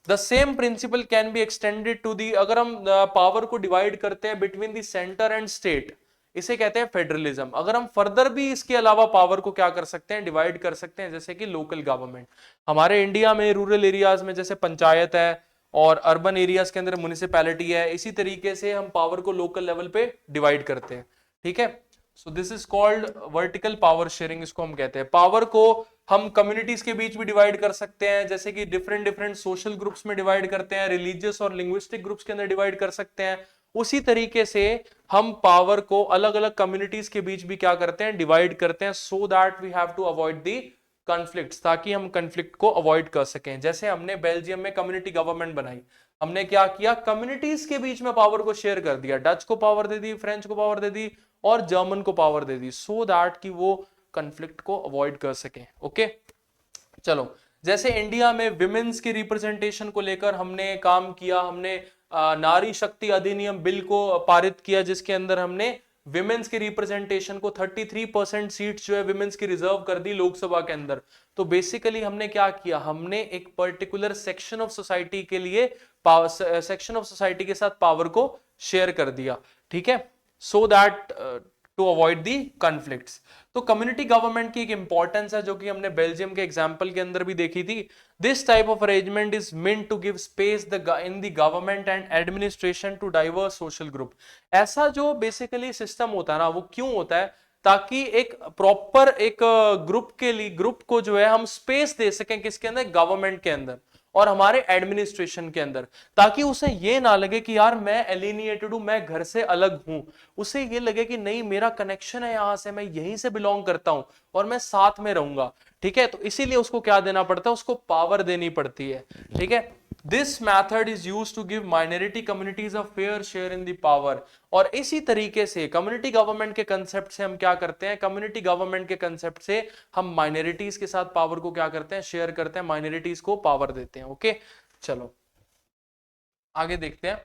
The same principle can be extended to the, अगर हम पावर को डिवाइड करते हैं between the centre and state, इसे कहते हैं फेडरलिज्म। अगर हम फर्दर भी इसके अलावा पावर को क्या कर सकते हैं? डिवाइड कर सकते हैं, जैसे कि लोकल गवर्नमेंट। हमारे इंडिया में रूरल एरियाज में जैसे पंचायत है और अर्बन एरियाज के अंदर म्युनिसिपैलिटी है, इसी तरीके से हम पावर को लोकल लेवल पे डिवाइड करते हैं, ठीक है। सो this is called vertical power sharing, इसको हम कहते हैं। पावर को हम कम्युनिटीज के बीच भी डिवाइड कर सकते हैं, जैसे कि डिफरेंट डिफरेंट सोशल ग्रुप्स में डिवाइड करते हैं, रिलीजियस और लिंग्विस्टिक ग्रुप्स के अंदर डिवाइड कर सकते हैं। उसी तरीके से हम पावर को अलग अलग कम्युनिटीज के बीच भी क्या करते हैं? डिवाइड करते हैं, so that we have to avoid the conflicts, ताकि हम कॉन्फ्लिक्ट को अवॉइड कर सकें। जैसे हमने बेल्जियम में कम्युनिटी गवर्नमेंट बनाई, हमने क्या किया? कम्युनिटीज के बीच में पावर को शेयर कर दिया, डच को पावर दे दी, फ्रेंच को पावर दे दी और जर्मन को power they the, so that कि वो कॉन्फ्लिक्ट को अवॉइड कर सकें। ओके, चलो, जैसे इंडिया में विमेन्स की रिप्रेजेंटेशन को लेकर हमने काम किया, हमने नारी शक्ति अधिनियम बिल को पारित किया, जिसके अंदर हमने विमेन्स की रिप्रेजेंटेशन को 33% सीट्स जो है विमेन्स की रिजर्व कर दी लोकसभा के अंदर। तो बेसिकली हमने क्या किया? हमने एक पर्टिकुलर सेक्शन ऑफ सोसाइटी के लिए सेक्शन ऑफ सोसाइटी के साथ पावर को शेयर कर दिया, ठीक है, so that to avoid the conflicts. तो कम्युनिटी गवर्नमेंट की एक इंपॉर्टेंस है, जो कि हमने बेल्जियम के एग्जांपल के अंदर भी देखी थी। This type of arrangement is meant to give space in the government and administration to diverse social group. ऐसा जो बेसिकली सिस्टम होता है ना, वो क्यों होता है? ताकि एक प्रॉपर एक ग्रुप के लिए, ग्रुप को जो है हम स्पेस दे सकें, किसके अंदर? गवर्नमेंट के अंदर और हमारे एडमिनिस्ट्रेशन के अंदर, ताकि उसे ये ना लगे कि यार मैं एलिनिएटेड हूं, मैं घर से अलग हूं। उसे ये लगे कि नहीं, मेरा कनेक्शन है यहां से, मैं यहीं से बिलोंग करता हूं और मैं साथ में रहूंगा, ठीक है। तो इसीलिए उसको क्या देना पड़ता है? उसको पावर देनी पड़ती है, ठीक है। This method is use to give minority communities a fair share in the power. और इसी तरीके से कम्युनिटी गवर्नमेंट के कंसेप्ट से हम क्या करते हैं? कम्युनिटी गवर्नमेंट के कंसेप्ट से हम माइनॉरिटीज के साथ पावर को क्या करते हैं? शेयर करते हैं, माइनॉरिटीज को पावर देते हैं। ओके, चलो आगे देखते हैं।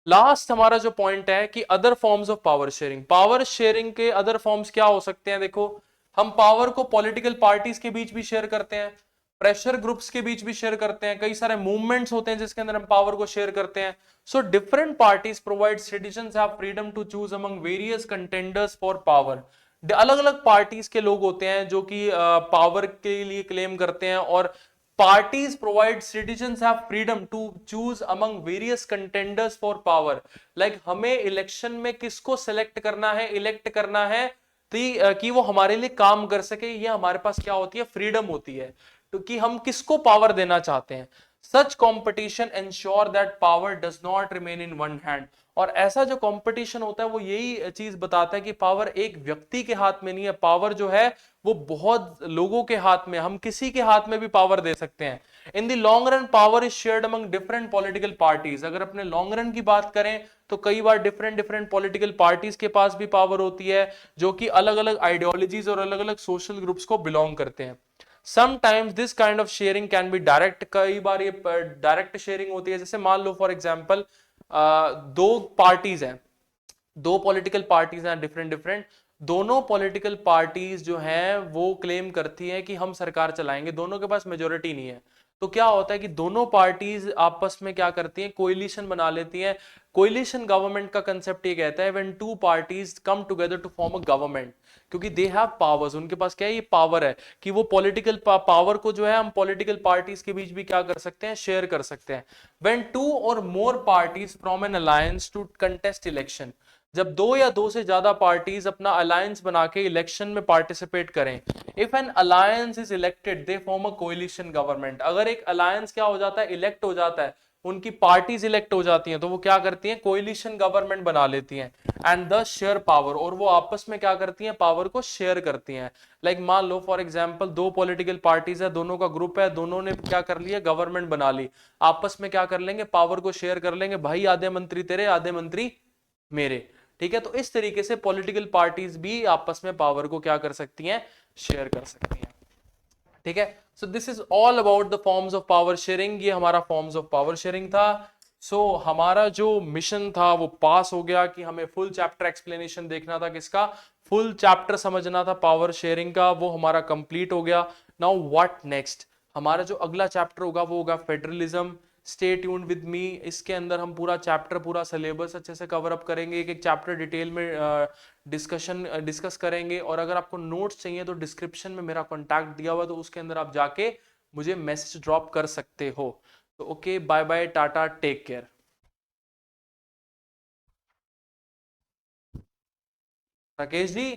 लास्ट हमारा जो पॉइंट है कि other forms of power sharing. Power sharing के अदर फॉर्म्स क्या हो सकते हैं? देखो, हम पावर को पॉलिटिकल पार्टीज के बीच भी शेयर करते हैं, प्रेशर ग्रुप्स के बीच भी शेयर करते हैं, कई सारे मूवमेंट्स होते हैं जिसके अंदर हम पावर को शेयर करते हैं। So different parties provide citizens have freedom to choose among various contenders for power. अलग अलग पार्टीज के लोग होते हैं जो कि पावर के लिए क्लेम करते हैं, और parties provide citizens have freedom to choose among various contenders for power। like हमें इलेक्शन में किसको सेलेक्ट करना है, इलेक्ट करना है, कि वो हमारे लिए काम कर सके, ये हमारे पास क्या होती है? फ्रीडम होती है, तो कि हम किसको पावर देना चाहते हैं। Such competition ensure that power does not remain in one hand. और ऐसा जो कंपटीशन होता है वो यही चीज बताता है कि पावर एक व्यक्ति के हाथ में नहीं है, पावर जो है वो बहुत लोगों के हाथ में, हम किसी के हाथ में भी पावर दे सकते हैं। In the long run power is shared among different political parties. अगर अपने लॉन्ग रन की बात करें तो कई बार डिफरेंट डिफरेंट पॉलिटिकल पार्टीज के पास भी पावर होती है, जो कि अलग अलग आइडियोलॉजीज और अलग अलग सोशल ग्रुप्स को बिलोंग करते हैं। Sometimes this kind of sharing can be direct, कई बार ये डायरेक्ट शेयरिंग होती है। जैसे मान लो फॉर एग्जाम्पल दो पार्टीज हैं, दो पॉलिटिकल पार्टीज हैं डिफरेंट डिफरेंट, दोनों पॉलिटिकल पार्टीज जो हैं वो क्लेम करती हैं कि हम सरकार चलाएंगे, दोनों के पास मेजोरिटी नहीं है। तो क्या होता है कि दोनों पार्टीज आपस में क्या करती हैं? कोएलिशन बना लेती हैं। कोएलिशन गवर्नमेंट का कंसेप्ट ये कहता है when two parties come together to form a government, क्योंकि दे हैव पावर्स, उनके पास क्या है? ये पावर है कि वो पॉलिटिकल पावर को जो है हम पॉलिटिकल पार्टीज के बीच भी क्या कर सकते हैं? शेयर कर सकते हैं। When two or more parties from an alliance to contest election, जब दो या दो से ज्यादा पार्टीज अपना अलायंस बना के इलेक्शन में पार्टिसिपेट करें, if N alliance is elected they form a coalition government. अगर एक अलायंस क्या हो जाता है? इलेक्ट हो जाता है, उनकी पार्टीज इलेक्ट हो जाती हैं तो वो क्या करती हैं, कोलिशन गवर्नमेंट बना लेती हैं एंड द शेयर पावर, और वो आपस में क्या करती हैं, पावर को शेयर करती हैं। लाइक मान लो फॉर एग्जांपल दो पॉलिटिकल पार्टीज है, दोनों का ग्रुप है, दोनों ने क्या कर लिया, गवर्नमेंट बना ली, आपस में क्या कर लेंगे, पावर को शेयर कर लेंगे, भाई आधे मंत्री तेरे आधे मंत्री मेरे। ठीक है, तो इस तरीके से पॉलिटिकल पार्टीज भी आपस में पावर को क्या कर सकती हैं, शेयर कर सकती हैं। ठीक है, सो this is all about the forms of power sharing, ये हमारा फॉर्म्स ऑफ पावर शेयरिंग था। सो हमारा जो मिशन था वो पास हो गया कि हमें फुल चैप्टर एक्सप्लेनेशन देखना था, किसका, फुल चैप्टर समझना था पावर शेयरिंग का, वो हमारा कंप्लीट हो गया। नाउ व्हाट नेक्स्ट, हमारा जो अगला चैप्टर होगा वो होगा federalism. Stay tuned with me, इसके अंदर हम पूरा चैप्टर पूरा सिलेबस अच्छे से कवर अप करेंगे, एक एक चैप्टर डिटेल में डिस्कस करेंगे। और अगर आपको नोट्स चाहिए तो डिस्क्रिप्शन में मेरा कॉन्टैक्ट दिया हुआ, तो उसके अंदर आप जाके मुझे मैसेज ड्रॉप कर सकते हो। तो okay, bye bye, tata, take care. Rakesh जी।